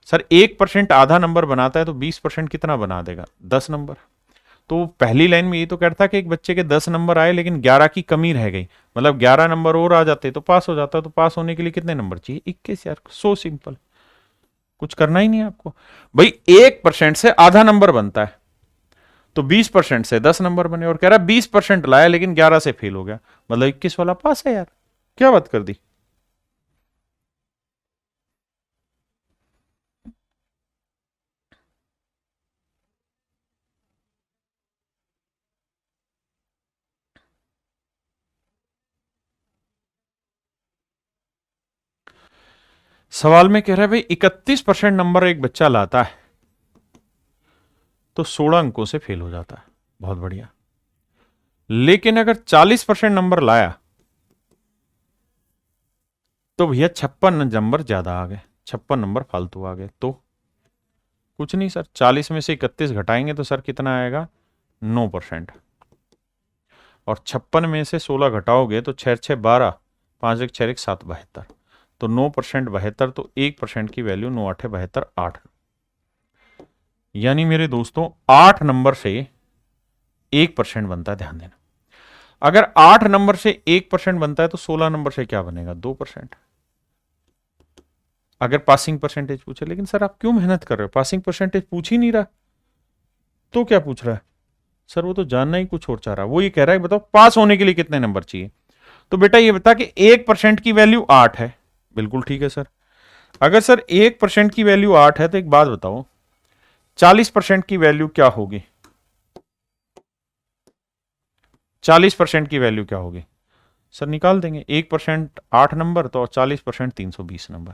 सर 1% आधा नंबर बनाता है तो 20% कितना बना देगा, 10 नंबर। तो पहली लाइन में ये तो कहता कि एक बच्चे के 10 नंबर आए लेकिन 11 की कमी रह गई, मतलब 11 नंबर और आ जाते तो पास हो जाता। तो पास होने के लिए कितने नंबर चाहिए, 21 यार, सो सिंपल, कुछ करना ही नहीं है आपको। भाई 1% से आधा नंबर बनता है, तो 20% से 10 नंबर बने, और कह रहा है 20% लाया लेकिन 11 से फेल हो गया, मतलब 21 वाला पास है यार। क्या बात कर दी। सवाल में कह रहा है भाई 31% नंबर एक बच्चा लाता है तो 16 अंकों से फेल हो जाता है, बहुत बढ़िया। लेकिन अगर 40% नंबर लाया तो भैया 56 नंबर ज्यादा आ गए, 56 नंबर फालतू आ गए। तो कुछ नहीं सर, 40 में से 31 घटाएंगे तो सर कितना आएगा, 9%। और 56 में से 16 घटाओगे तो 6 6 12, 5 1 6 1 7 72, तो 9% 72, तो 1% की वैल्यू 9 8 72 8। यानी मेरे दोस्तों 8 नंबर से 1% बनता है, ध्यान देना। अगर 8 नंबर से 1% बनता है तो 16 नंबर से क्या बनेगा, 2%। अगर पासिंग परसेंटेज पूछे, लेकिन सर आप क्यों मेहनत कर रहे हो, पासिंग परसेंटेज पूछ ही नहीं रहा, तो क्या पूछ रहा है सर, वो तो जानना ही कुछ और चाह रहा है। वो ये कह रहा है बताओ पास होने के लिए कितने नंबर चाहिए। तो बेटा ये बता कि 1% की वैल्यू 8 है, बिल्कुल ठीक है सर। अगर सर 1% की वैल्यू 8 है तो एक बात बताओ 40% की वैल्यू क्या होगी, 40% की वैल्यू क्या होगी सर, निकाल देंगे। 1% 8 नंबर, तो 40% 320 नंबर।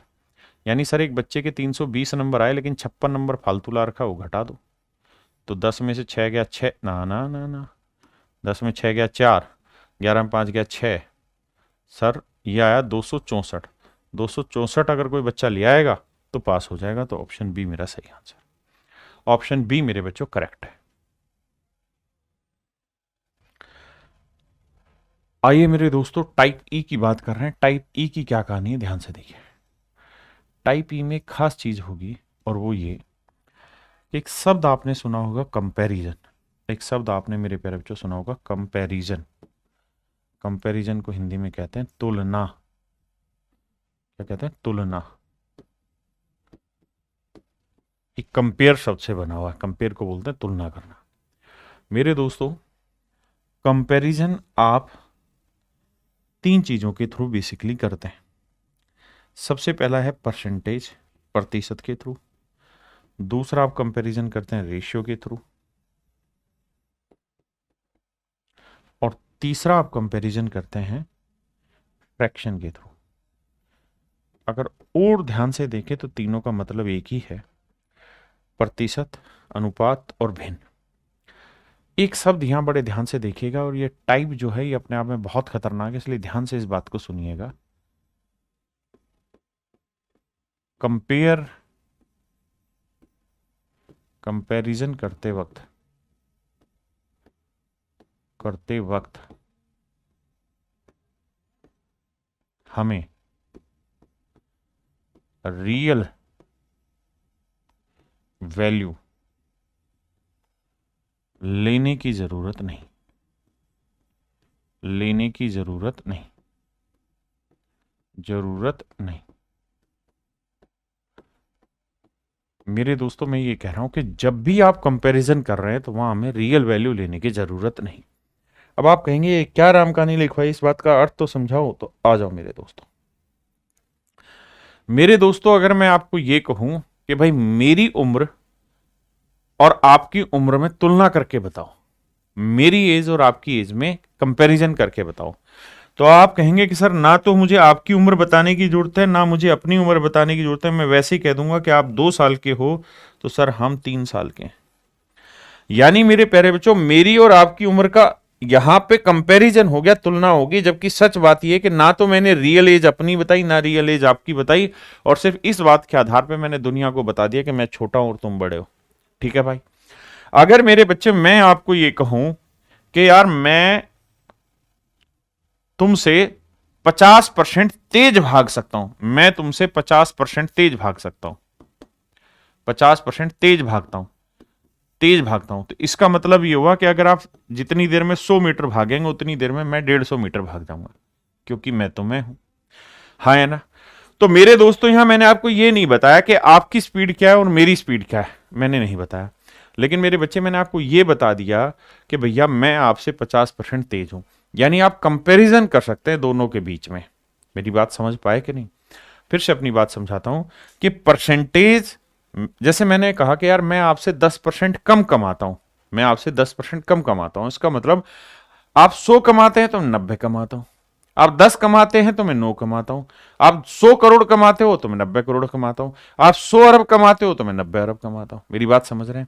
यानी सर एक बच्चे के 320 नंबर आए लेकिन 56 नंबर फालतू ला रखा, वो घटा दो। तो 10 में से 6 गया 6, ना ना ना ना, 10 में 6 गया 4, 11 में 5 गया 6, सर ये आया 264। 264 अगर कोई बच्चा ले आएगा तो पास हो जाएगा। तो ऑप्शन बी मेरा सही आंसर, ऑप्शन बी मेरे बच्चों करेक्ट है। आइए मेरे दोस्तों टाइप ई की बात कर रहे हैं। टाइप ई की क्या कहानी है, ध्यान से देखिए। टाइप ई में एक खास चीज होगी, और वो ये, एक शब्द आपने सुना होगा कंपैरिजन। एक शब्द आपने मेरे प्यारे बच्चों सुना होगा कंपैरिजन। कंपैरिजन को हिंदी में कहते हैं तुलना। क्या कहते हैं, तुलना। एक कंपेयर शब्द से बना हुआ है, कंपेयर को बोलते हैं तुलना करना। मेरे दोस्तों कंपैरिजन आप 3 चीजों के थ्रू बेसिकली करते हैं। सबसे पहला है परसेंटेज, प्रतिशत के थ्रू। दूसरा आप कंपैरिजन करते हैं रेशियो के थ्रू। और तीसरा आप कंपैरिजन करते हैं फ्रैक्शन के थ्रू। अगर और ध्यान से देखें तो तीनों का मतलब एक ही है, प्रतिशत, अनुपात और भिन्न। एक शब्द यहां बड़े ध्यान से देखिएगा, और ये टाइप जो है ये अपने आप में बहुत खतरनाक है, इसलिए ध्यान से इस बात को सुनिएगा। कंपेयर, कंपैरिजन करते वक्त हमें रियल वैल्यू लेने की जरूरत नहीं, लेने की जरूरत नहीं, जरूरत नहीं। मेरे दोस्तों मैं ये कह रहा हूं कि जब भी आप कंपैरिजन कर रहे हैं तो वहां हमें रियल वैल्यू लेने की जरूरत नहीं। अब आप कहेंगे क्या राम कहानी लिखवाई, इस बात का अर्थ तो समझाओ। तो आ जाओ मेरे दोस्तों। मेरे दोस्तों अगर मैं आपको ये कहूं कि भाई मेरी उम्र और आपकी उम्र में तुलना करके बताओ, मेरी एज और आपकी एज में कंपैरिजन करके बताओ, तो आप कहेंगे कि सर ना तो मुझे आपकी उम्र बताने की जरूरत है, ना मुझे अपनी उम्र बताने की जरूरत है। मैं वैसे ही कह दूंगा कि आप 2 साल के हो तो सर हम 3 साल के हैं। यानी मेरे प्यारे बच्चों मेरी और आपकी उम्र का यहां पे कंपैरिजन हो गया, तुलना होगी। जबकि सच बात यह कि ना तो मैंने रियल एज अपनी बताई, ना रियल एज आपकी बताई, और सिर्फ इस बात के आधार पे मैंने दुनिया को बता दिया कि मैं छोटा हूं और तुम बड़े हो। ठीक है भाई। अगर मेरे बच्चे मैं आपको ये कहूं कि यार मैं तुमसे 50% तेज भाग सकता हूं, मैं तुमसे 50% तेज भाग सकता हूं, 50% तेज भागता हूं, तेज भागता हूं, तो इसका मतलब ये हुआ कि अगर आप जितनी देर में 100 मीटर भागेंगे उतनी देर में मैं 150 मीटर भाग जाऊंगा, क्योंकि मैं तो मैं हूं। हाँ है ना। तो मेरे दोस्तों यहां मैंने आपको ये नहीं बताया कि आपकी स्पीड क्या है और मेरी स्पीड क्या है, मैंने नहीं बताया। लेकिन मेरे बच्चे मैंने आपको यह बता दिया कि भैया मैं आपसे 50% तेज हूं। यानी आप कंपैरिजन कर सकते हैं दोनों के बीच में। मेरी बात समझ पाए कि नहीं। फिर से अपनी बात समझाता हूं कि परसेंटेज, जैसे मैंने कहा कि यार मैं आपसे 10% कम कमाता हूं, मैं आपसे 10% कम कमाता हूं, इसका मतलब आप 100 कमाते हैं तो मैं 90 कमाता हूं, आप 10 कमाते हैं तो मैं 9 कमाता हूं, आप 100 करोड़ कमाते हो तो मैं 90 करोड़ कमाता हूं, आप 100 अरब कमाते हो तो मैं 90 अरब कमाता हूं। मेरी बात समझ रहे हैं।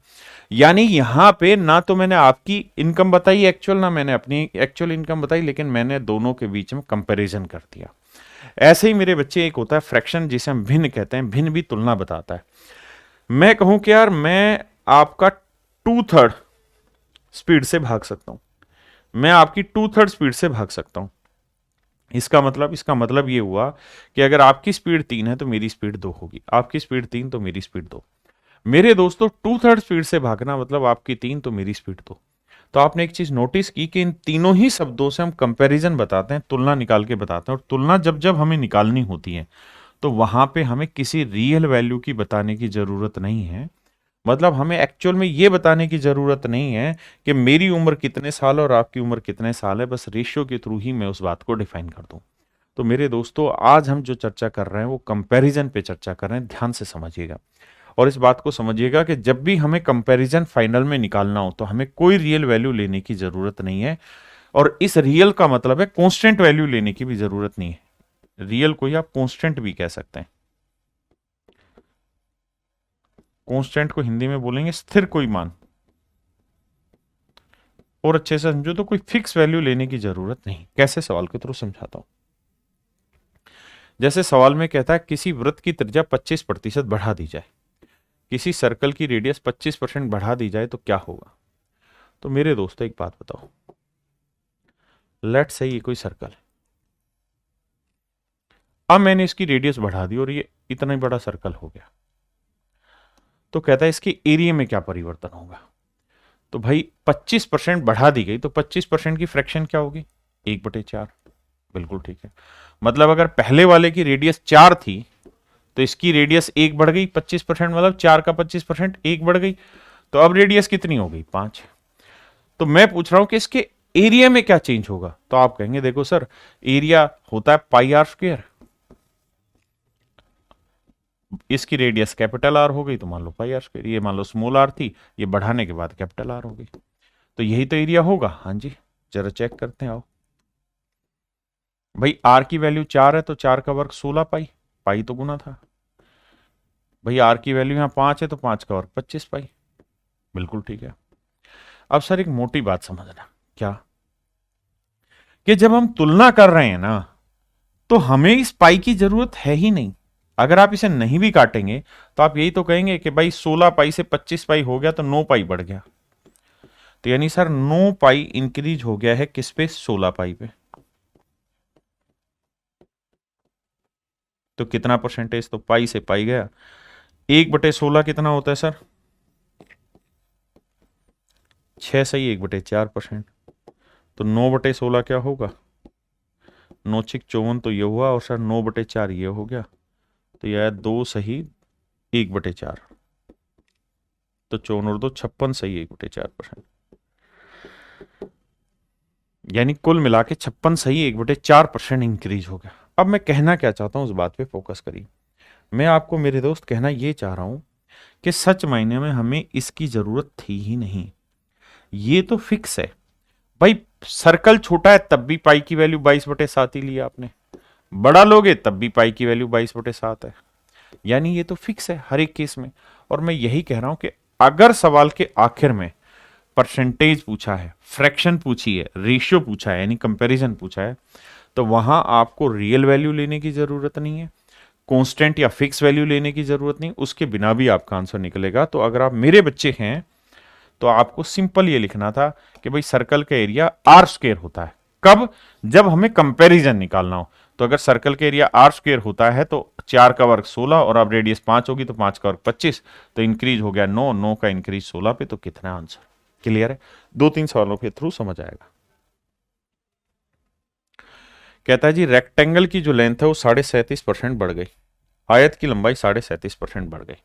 यानी यहां पे ना तो मैंने आपकी इनकम बताई एक्चुअल, ना मैंने अपनी एक्चुअल इनकम बताई, लेकिन मैंने दोनों के बीच में कंपैरिजन कर दिया। ऐसे ही मेरे बच्चे एक होता है फ्रैक्शन जिसे हम भिन्न कहते हैं, भिन्न भी तुलना बताता है। मैं कहूं कि यार मैं आपका 2/3 स्पीड से भाग सकता हूं, मैं आपकी 2/3 स्पीड से भाग सकता हूं। इसका मतलब ये हुआ कि अगर आपकी स्पीड 3 है तो मेरी स्पीड 2 होगी, आपकी स्पीड 3 तो मेरी स्पीड 2। मेरे दोस्तों 2/3 स्पीड से भागना मतलब आपकी 3 तो मेरी स्पीड 2। तो आपने एक चीज नोटिस की कि इन तीनों ही शब्दों से हम कंपैरिजन बताते हैं, तुलना निकाल के बताते हैं, और तुलना जब जब हमें निकालनी होती है तो वहां पे हमें किसी रियल वैल्यू की बताने की जरूरत नहीं है। मतलब हमें एक्चुअल में ये बताने की जरूरत नहीं है कि मेरी उम्र कितने साल और आपकी उम्र कितने साल है, बस रेशियो के थ्रू ही मैं उस बात को डिफाइन कर दूं। तो मेरे दोस्तों आज हम जो चर्चा कर रहे हैं वो कंपैरिजन पे चर्चा कर रहे हैं, ध्यान से समझिएगा। और इस बात को समझिएगा कि जब भी हमें कंपैरिजन फाइनल में निकालना हो तो हमें कोई रियल वैल्यू लेने की जरूरत नहीं है, और इस रियल का मतलब है कांस्टेंट वैल्यू लेने की भी जरूरत नहीं है। रियल को ही आप कांस्टेंट भी कह सकते हैं। कांस्टेंट को हिंदी में बोलेंगे स्थिर कोई मान। और अच्छे से समझो तो कोई फिक्स वैल्यू लेने की जरूरत नहीं। कैसे, सवाल के थ्रू समझाता हूं। जैसे सवाल में कहता है किसी वृत्त की त्रिज्या 25% बढ़ा दी जाए, किसी सर्कल की रेडियस 25% बढ़ा दी जाए तो क्या होगा। तो मेरे दोस्तों एक बात बताओ, लेट्स से ये कोई सर्कल है, अब मैंने इसकी रेडियस बढ़ा दी और ये इतना ही बड़ा सर्कल हो गया, तो कहता है इसके एरिया में क्या परिवर्तन होगा। तो भाई 25% बढ़ा दी गई तो 25% की फ्रैक्शन क्या होगी, 1/4। बिल्कुल ठीक है। मतलब अगर पहले वाले की रेडियस 4 थी तो इसकी रेडियस 1 बढ़ गई, 25% मतलब 4 का 25% 1 बढ़ गई, तो अब रेडियस कितनी हो गई, 5। तो मैं पूछ रहा हूं कि इसके एरिया में क्या चेंज होगा। तो आप कहेंगे देखो सर, एरिया होता है πr², इसकी रेडियस कैपिटल आर हो गई तो मान लो πr², ये मान लो स्मॉल आर थी, ये बढ़ाने के बाद कैपिटल आर हो गई, तो यही तो एरिया होगा। हाँ जी, जरा चेक करते हैं आओ। भाई आर की वैल्यू 4 है तो 4 का वर्ग 16 पाई, पाई तो गुना था। भाई आर की वैल्यू यहां 5 है तो 5 का वर्ग 25 पाई। बिल्कुल ठीक है। अब सर एक मोटी बात समझना, क्या कि जब हम तुलना कर रहे हैं ना तो हमें इस पाई की जरूरत है ही नहीं। अगर आप इसे नहीं भी काटेंगे तो आप यही तो कहेंगे कि भाई 16 पाई से 25 पाई हो गया तो 9 पाई बढ़ गया। तो यानी सर 9 पाई इंक्रीज हो गया है किस पे, 16 पाई पे। तो कितना परसेंटेज, तो पाई से पाई गया। 1/16 कितना होता है सर, 6 सही 1/4%। तो 9/16 क्या होगा, 9×6 = 54, तो ये हुआ, और सर 9/4 ये हो गया, तो यह 2 सही 1/4, तो 54 और 2 56 सही 1/4%। यानी कुल मिला के 56 सही 1/4% इंक्रीज हो गया। अब मैं कहना क्या चाहता हूं उस बात पे फोकस करिए। मैं आपको मेरे दोस्त कहना ये चाह रहा हूं कि सच मायने में हमें इसकी जरूरत थी ही नहीं, ये तो फिक्स है। भाई सर्कल छोटा है तब भी पाई की वैल्यू 22/7 ही लिया आपने, बड़ा लोगे तब भी पाई की वैल्यू 22/7 है, यानी ये तो फिक्स है हर एक केस में। और मैं यही कह रहा हूं कि अगर सवाल के आखिर में परसेंटेज पूछा है, फ्रैक्शन पूछी है, रेशियो पूछा है, यानी कंपैरिजन पूछा है, तो वहां आपको रियल वैल्यू लेने की जरूरत नहीं है, कांस्टेंट या फिक्स वैल्यू लेने की जरूरत नहीं, उसके बिना भी आपका आंसर निकलेगा। तो अगर आप मेरे बच्चे हैं तो आपको सिंपल ये लिखना था कि भाई सर्कल का एरिया r² होता है। कब, जब हमें कंपैरिजन निकालना हो। तो अगर सर्कल का एरिया r² होता है तो 4 का वर्ग 16 और अब रेडियस 5 होगी तो 5 का वर्ग 25, तो इंक्रीज हो गया 9, 9 का इंक्रीज 16 पे, तो कितना आंसर। क्लियर है, 2-3 सवालों के थ्रू समझ आएगा। कहता है जी रेक्टेंगल की जो लेंथ है वो 37.5% बढ़ गई, आयत की लंबाई 37.5% बढ़ गई।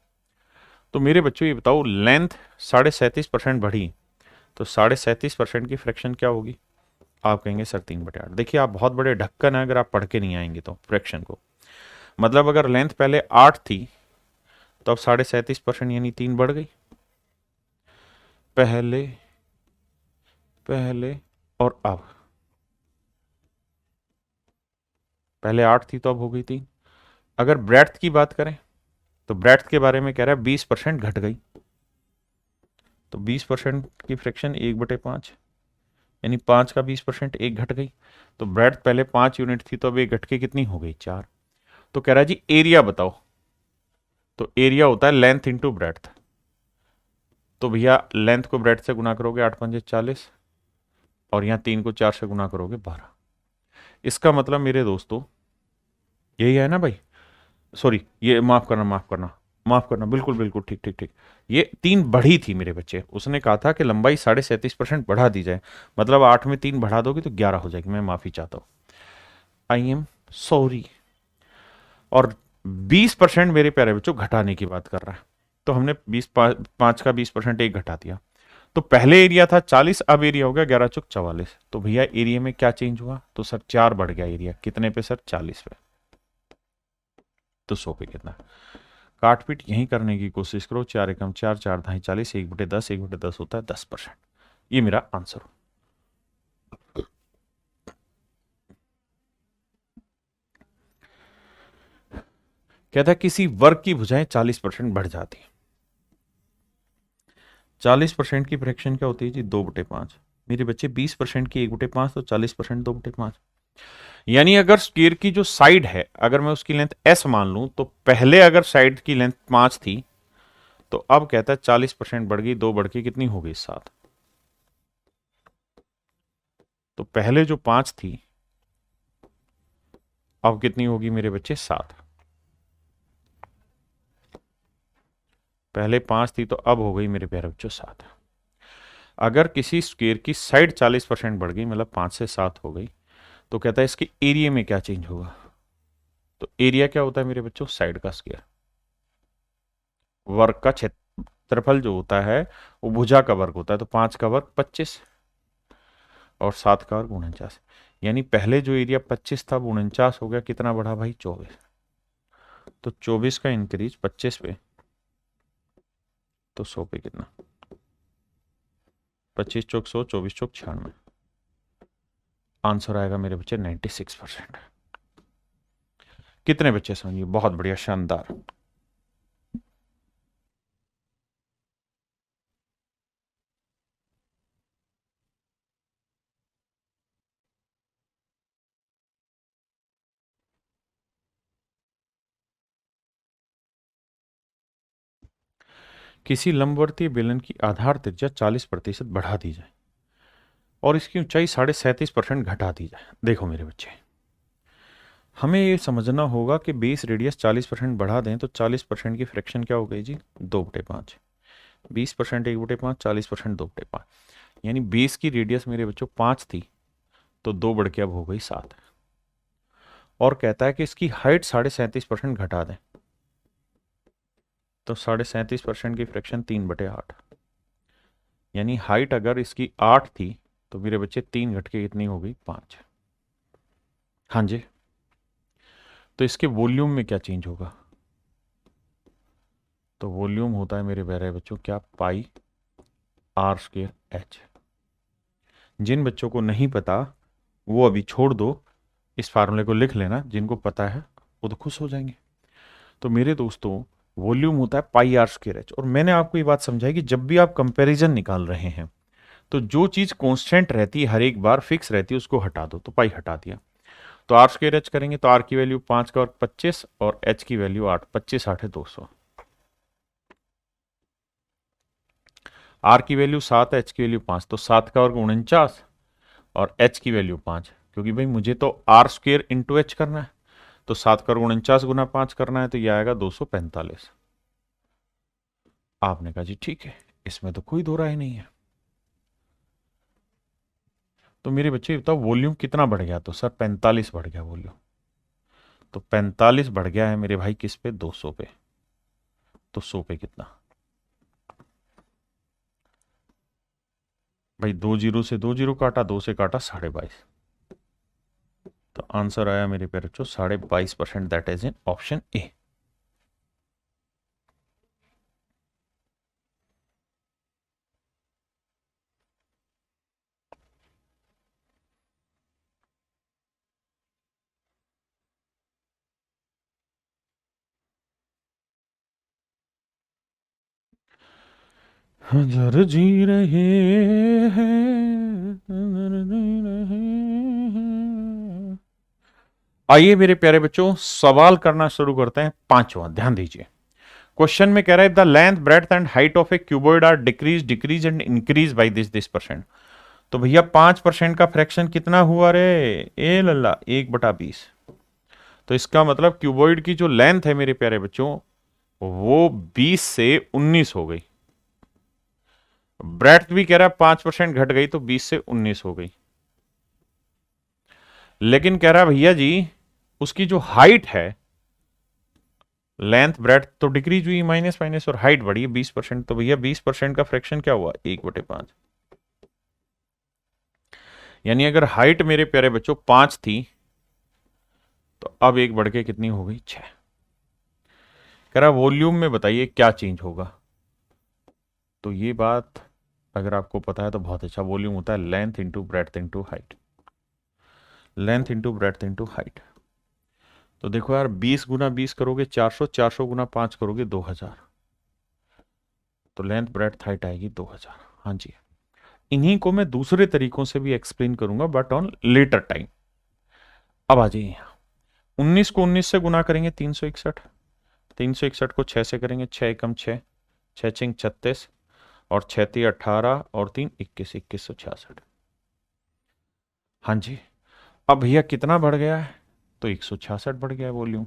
तो मेरे बच्चों ये बताओ, लेंथ 37.5% बढ़ी तो 37.5% की फ्रैक्शन क्या होगी। आप कहेंगे सर 3/8। देखिए आप बहुत बड़े ढक्कन है अगर आप पढ़ के नहीं आएंगे तो फ्रैक्शन को। मतलब अगर लेंथ पहले 8 थी तो अब 37.5% यानी 3 बढ़ गई। पहले पहले और अब, पहले 8 थी तो अब हो गई 3। अगर ब्रेड्थ की बात करें तो ब्रेड्थ के बारे में कह रहा है 20% घट गई, तो 20% की फ्रैक्शन 1/5, यानी 5 का 20% एक घट गई। तो ब्रेड्थ पहले 5 यूनिट थी, तो अब एक घट के कितनी हो गई, 4। तो कह रहा है जी एरिया बताओ। तो एरिया होता है लेंथ इंटू ब्रेड्थ। तो भैया लेंथ को ब्रेड्थ से गुना करोगे 8×5 = 40, और यहाँ 3 को 4 से गुना करोगे 12। इसका मतलब मेरे दोस्तों यही है ना भाई, सॉरी ये माफ करना माफ करना माफ करना, बिल्कुल बिल्कुल ठीक ठीक ठीक। ये 3 बढ़ी थी मेरे बच्चे, उसने कहा था कि लंबाई 37.5% बढ़ा दी जाए, मतलब 8 में 3 बढ़ा दोगे तो 11 हो जाएगी। मैं माफी चाहता हूँ, आई एम सॉरी। और 20% मेरे प्यारे बच्चों घटाने की बात कर रहा है। तो हमने 5 का 20% एक घटा दिया। तो पहले एरिया था 40, अब एरिया हो गया 11×4 = 44। तो भैया एरिया में क्या चेंज हुआ, तो सर 4 बढ़ गया एरिया, कितने पे सर, 40 पे। तो 100 पे कितना, काट पीट यहीं करने की कोशिश करो। 4 × 4 = 4, 4×4 = 40, 1/10 होता है 10%। ये मेरा आंसर हो। कहता है किसी वर्ग की भुजाएं 40% बढ़ जाती है। 40% की फ्रैक्शन क्या होती है जी, 2/5। मेरे बच्चे 20% की 1/5, तो 40% 2/5। यानी अगर स्क्वायर की जो साइड है, अगर मैं उसकी लेंथ s मान लूं, तो पहले अगर साइड की लेंथ 5 थी, तो अब कहता है 40% बढ़ गई, 2 बढ़ के कितनी हो गई, 7। तो पहले जो 5 थी, अब कितनी होगी मेरे बच्चे, 7। पहले 5 थी तो अब हो गई मेरे प्यारे बच्चों 7। अगर किसी स्क्वायर की साइड 40% बढ़ गई, मतलब 5 से 7 हो गई, तो कहता है इसके एरिया में क्या चेंज होगा। तो एरिया क्या होता है मेरे बच्चों, साइड का स्क्वायर, वर्ग का क्षेत्रफल जो होता है वो भुजा का वर्ग होता है। तो 5 का वर्ग 25, और 7 का वर्ग 49। यानी पहले जो एरिया 25 था वो 49 हो गया, कितना बढ़ा भाई, 24। तो 24 का इंक्रीज 25 पे, तो 100 पे कितना, 25×100, 24×96। आंसर आएगा मेरे बच्चे 96%। कितने बच्चे समझिए, बहुत बढ़िया, शानदार। किसी लंबवर्तीय बेलन की आधार त्रिज्या 40% बढ़ा दी जाए और इसकी ऊंचाई 37.5% घटा दी जाए। देखो मेरे बच्चे, हमें ये समझना होगा कि बेस रेडियस 40% बढ़ा दें तो 40% की फ्रैक्शन क्या हो गई जी, 2/5। 20% 1/5, 40% 2/5। यानी बेस की रेडियस मेरे बच्चों 5 थी, तो 2 बढ़ के अब हो गई 7। और कहता है कि इसकी हाइट 37.5% घटा दें, तो 37.5% की फ्रैक्शन 3/8। यानी हाइट अगर इसकी 8 थी, तो मेरे बच्चे 3 घट के कितनी हो गई, 5। हाँ जी। तो इसके वॉल्यूम में क्या चेंज होगा, तो वॉल्यूम होता है मेरे प्यारे बच्चों क्या, πr²h। जिन बच्चों को नहीं पता वो अभी छोड़ दो, इस फार्मूले को लिख लेना, जिनको पता है वो तो खुश हो जाएंगे। तो मेरे दोस्तों वॉल्यूम होता है πr²h। और मैंने आपको ये बात समझाई कि जब भी आप कंपैरिजन निकाल रहे हैं, तो जो चीज कांस्टेंट रहती है, हर एक बार फिक्स रहती है, उसको हटा दो। तो पाई हटा दिया, तो r² h करेंगे, तो r की वैल्यू 5 का वर्ग 25, और h की वैल्यू 8, 25 8 है 200। r की वैल्यू 7 है, h की वैल्यू 5, तो 7 का वर्ग 49, और h की वैल्यू 5, क्योंकि भाई मुझे तो r² इंटू एच करना है। तो 7 का वर्ग 49 गुना 5 करना है, तो यह आएगा 245। आपने कहा जी ठीक है, इसमें तो कोई दो राय नहीं है। तो मेरे बच्चे बताओ वॉल्यूम कितना बढ़ गया, तो सर 45 बढ़ गया वॉल्यूम। तो 45 बढ़ गया है मेरे भाई किस पे, 200 पे। तो 100 पे कितना भाई, 2 जीरो से 2 जीरो काटा, 2 से काटा 22.5। तो आंसर आया मेरे पे बच्चों 22.5%, that is in option A. हजार जी रहे हैं, आइए मेरे प्यारे बच्चों सवाल करना शुरू करते हैं। पांचवा, ध्यान दीजिए। क्वेश्चन में कह रहा है the length breadth and height of a cuboid are decrease and increase by this percent. तो भैया 5% का फ्रैक्शन कितना हुआ रे? ए लल्ला 1/20। तो इसका मतलब क्यूबॉइड की जो लेंथ है मेरे प्यारे बच्चों वो 20 से 19 हो गई। ब्रेड्थ भी कह रहा है 5% घट गई तो 20 से 19 हो गई। लेकिन कह रहा है भैया जी उसकी जो हाइट है, लेंथ ब्रेड्थ तो डिक्रीज हुई माइनस माइनस और हाइट बढ़ी 20%। तो भैया 20% का फ्रैक्शन क्या हुआ? 1/5। यानी अगर हाइट मेरे प्यारे बच्चों 5 थी तो अब एक बढ़ के कितनी हो गई? 6। कह रहा वॉल्यूम में बताइए क्या चेंज होगा। तो ये बात अगर आपको पता है तो बहुत अच्छा। वॉल्यूम होता है length into breadth into height, length into breadth into height. तो देखो यार 20 गुना 20 करोगे 400, 400 गुना 5 करोगे 2000। तो लेंथ ब्रेड्थ हाइट आएगी 2000। हाँ जी, इन्हीं को मैं दूसरे तरीकों से भी एक्सप्लेन करूंगा बट ऑन लेटर टाइम। अब आ जाइए यहाँ, 19 को 19 से गुना करेंगे 361, 361 को 6 से करेंगे 6 एकम 6, 6 छिंग 36 और 6 ती 18 और 3 21, 2166। हाँ जी, अब भैया कितना बढ़ गया है? तो 166 बढ़ गया है वॉल्यूम।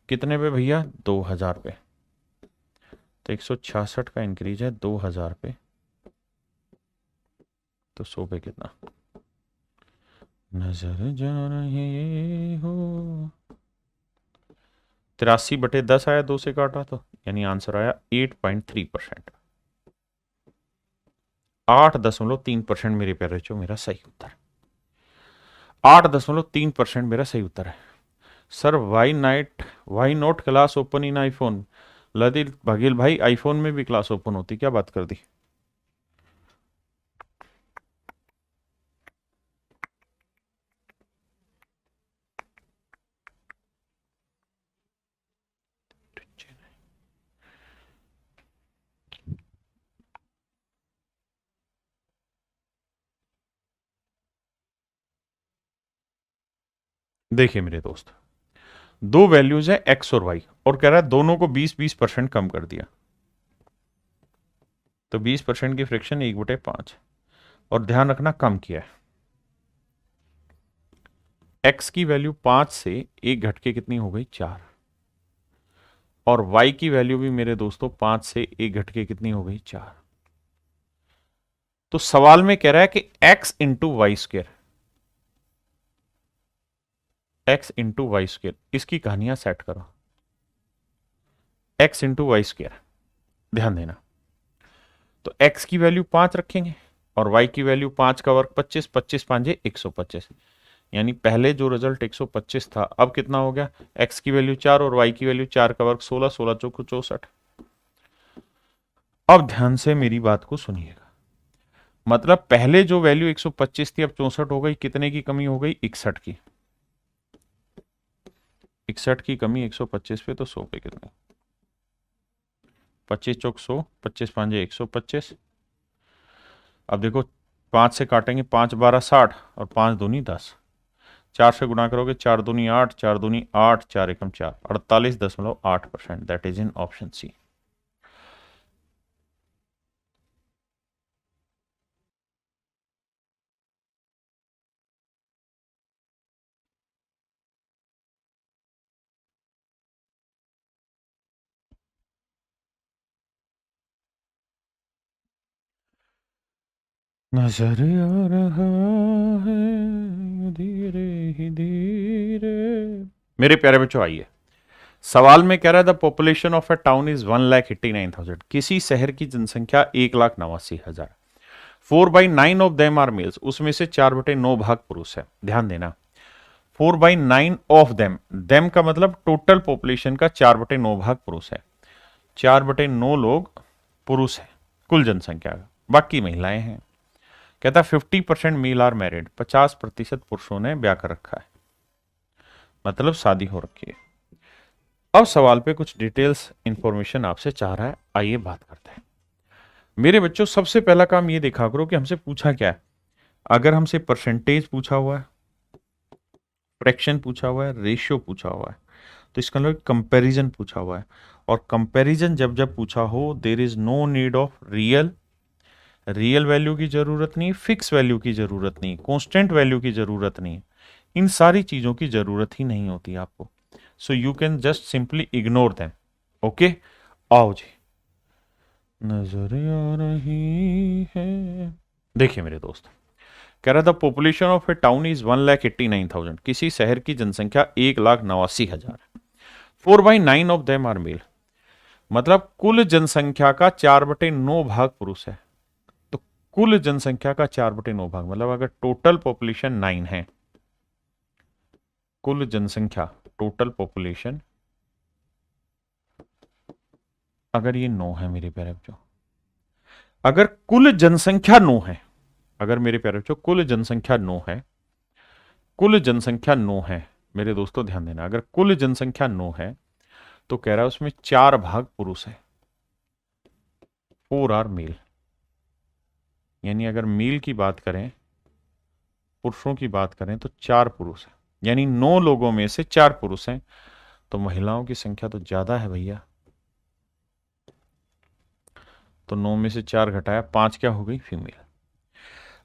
कितने पे भैया? 2000 पे। तो 166 का इंक्रीज है 2000 पे, तो 100 पे कितना? नजर जा रहे हो 83/10 आया, 2 से काटा तो, यानी आंसर आया 8.3%। 8.3% मेरे प्यारे बच्चों मेरा सही उत्तर। 8.3% मेरा सही उत्तर है। Sir why not class open in iPhone? Lalit Baghel भाई आईफोन में भी क्लास ओपन होती, क्या बात कर दी? देखिए मेरे दोस्त, दो वैल्यूज है एक्स और वाई और कह रहा है दोनों को 20-20% कम कर दिया। तो 20% की फ्रैक्शन 1/5 और ध्यान रखना कम किया है। एक्स की वैल्यू 5 से 1 घट के कितनी हो गई? 4। और y की वैल्यू भी मेरे दोस्तों 5 से 1 घट के कितनी हो गई? 4। तो सवाल में कह रहा है कि x into y square, x into y square, इसकी कहानियां सेट करो। x इंटू वाई स्क्र, ध्यान देना। तो x की वैल्यू 5 रखेंगे और y की वैल्यू 5 का वर्ग 25, 25 पांजे 125। यानी पहले जो रिजल्ट 125 था अब कितना हो गया? x की वैल्यू 4 और y की वैल्यू 4 का वर्ग 16, 16 चौको 64। अब ध्यान से मेरी बात को सुनिएगा। मतलब पहले जो वैल्यू 125 थी अब 64 हो गई। कितने की कमी हो गई? 61 की। 61 की कमी 125 पे, तो 100 पे कितने? 25 चौक 100, 25 पांजे 125। अब देखो 5 से काटेंगे, 5 12 60 और 5 दूनी 10। 4 से गुणा करोगे 4 दूनी 8, 4 दूनी 8, 4 एकम 4, 48.8%। That is in option C. नजर आ रहा है धीरे ही धीरे। मेरे प्यारे बच्चों आइए, सवाल में कह रहा है the population of A town is 1,89,000। किसी शहर की जनसंख्या 1,89,000। 4/9 ऑफ देम आर मेल्स, उसमें से 4/9 भाग पुरुष है। ध्यान देना, 4/9 ऑफ देम, देम का मतलब टोटल पॉपुलेशन का 4/9 भाग पुरुष है। 4/9 लोग पुरुष है कुल जनसंख्या का, बाकी महिलाएं हैं। कहता 50% मेल आर मैरिड, 50% पुरुषों ने ब्याह कर रखा है, मतलब शादी हो रखी है। अब सवाल पे कुछ डिटेल्स इंफॉर्मेशन आपसे चाह रहा है, आइए बात करते हैं। मेरे बच्चों सबसे पहला काम ये देखा करो कि हमसे पूछा क्या है। अगर हमसे परसेंटेज पूछा हुआ है फ्रैक्शन पूछा हुआ है, रेशियो पूछा हुआ है, तो इसका मतलब कंपैरिजन पूछा हुआ है। और कंपैरिजन जब जब पूछा हो, there is no need of real value की जरूरत नहीं, फिक्स वैल्यू की जरूरत नहीं, कांस्टेंट वैल्यू की जरूरत नहीं, इन सारी चीजों की जरूरत ही नहीं होती आपको। So you can just simply ignore them. Okay, आओ जी, नजर आ रही है। देखिए मेरे दोस्त, कह रहा था population of A town is 1,89,000। किसी शहर की जनसंख्या 1,89,000 है। 4/9 ऑफ देम आर मेल। मतलब कुल जनसंख्या का 4/9 भाग पुरुष है। तो कुल जनसंख्या का 4/9 भाग मतलब अगर टोटल पॉपुलेशन 9 है, कुल जनसंख्या टोटल पॉपुलेशन अगर ये 9 है मेरे प्यारे बच्चों, अगर कुल जनसंख्या 9 है, अगर मेरे प्यारे बच्चों कुल जनसंख्या 9 है, कुल जनसंख्या 9 है मेरे दोस्तों, ध्यान देना, अगर कुल जनसंख्या 9 है तो कह रहा है उसमें 4 भाग पुरुष है, 4 आर मेल। यानी अगर मेल की बात करें, पुरुषों की बात करें तो 4 पुरुष है, यानी 9 लोगों में से 4 पुरुष हैं। तो महिलाओं की संख्या तो ज्यादा है भैया। तो 9 में से 4 घटाया 5, क्या हो गई? फीमेल।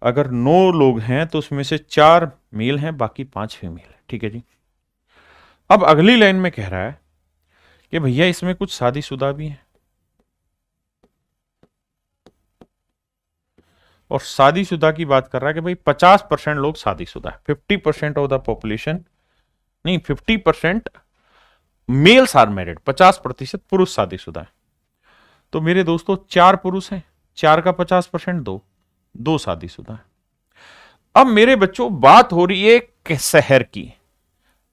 अगर 9 लोग हैं तो उसमें से 4 मेल हैं, बाकी 5 फीमेल है। ठीक है जी। अब अगली लाइन में कह रहा है कि भैया इसमें कुछ शादीशुदा भी हैं, और शादीशुदा की बात कर रहा है कि भाई 50% लोग शादीशुदा है, 50% ऑफ द पॉपुलेशन, नहीं 50% मेल्स आर मैरिड, 50% पुरुष शादीशुदा है। तो मेरे दोस्तों 4 पुरुष हैं, 4 का 50% 2 शादीशुदा है। अब मेरे बच्चों बात हो रही है एक शहर की,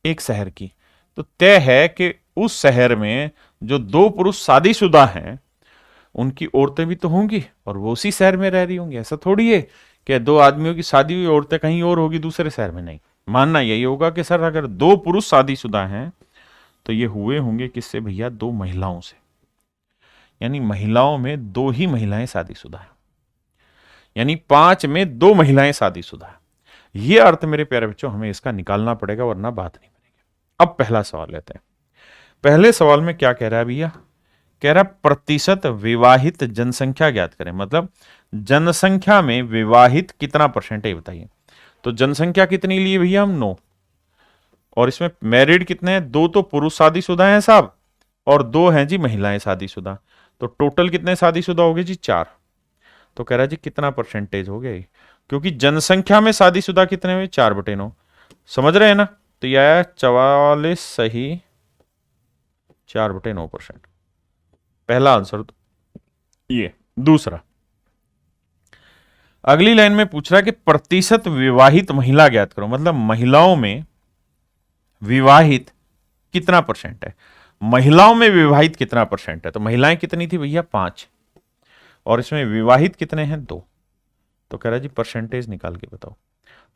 एक शहर की। तो तय है कि उस शहर में जो 2 पुरुष शादीशुदा हैं उनकी औरतें भी तो होंगी और वो उसी शहर में रह रही होंगी। ऐसा थोड़ी है कि 2 आदमियों की शादी हुई, औरतें कहीं और होगी दूसरे शहर में। नहीं, मानना यही होगा कि सर अगर 2 पुरुष शादीशुदा हैं तो ये हुए होंगे किससे भैया? 2 महिलाओं से। यानी महिलाओं में 2 ही महिलाएं शादीशुदा हैं, यानी 5 में 2 महिलाएं शादीशुदा है। ये अर्थ मेरे प्यारे बच्चों हमें इसका निकालना पड़ेगा, वरना बात नहीं बनेगी। अब पहला सवाल लेते हैं। पहले सवाल में क्या कह रहा है भैया? कह रहा प्रतिशत विवाहित जनसंख्या ज्ञात करें। मतलब जनसंख्या में विवाहित कितना परसेंट है बताइए। तो जनसंख्या कितनी लिए भैया हम? 9, और इसमें मैरिड कितने हैं? 2 तो पुरुष शादीशुदा हैं साहब, और 2 हैं जी महिलाएं शादीशुदा। तो टोटल कितने शादीशुदा हो गए जी? 4। तो कह रहा जी कितना परसेंटेज हो गया? क्योंकि जनसंख्या में शादीशुदा कितने हुए? 4/9। समझ रहे हैं ना? तो यह आया 44 सही 4/9%। पहला आंसर तो ये। दूसरा, अगली लाइन में पूछ रहा है कि प्रतिशत विवाहित महिला ज्ञात करो। मतलब महिलाओं में विवाहित कितना परसेंट है, महिलाओं में विवाहित कितना परसेंट है। तो महिलाएं कितनी थी भैया? 5, और इसमें विवाहित कितने हैं? 2। तो कह रहा जी परसेंटेज निकाल के बताओ।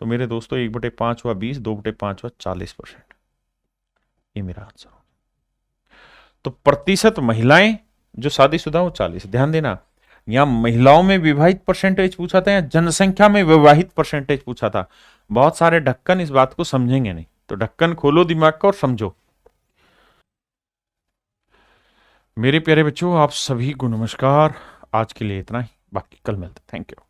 तो मेरे दोस्तों 1/5 हुआ 20, 2/5 हुआ 40%। ये मेरा आंसर हो। तो प्रतिशत महिलाएं जो शादीशुदा हो 40। ध्यान देना, यहां महिलाओं में विवाहित परसेंटेज पूछा था या जनसंख्या में विवाहित परसेंटेज पूछा था। बहुत सारे ढक्कन इस बात को समझेंगे नहीं, तो ढक्कन खोलो दिमाग का और समझो। मेरे प्यारे बच्चों, आप सभी को नमस्कार। आज के लिए इतना ही, बाकी कल मिलते। Thank you.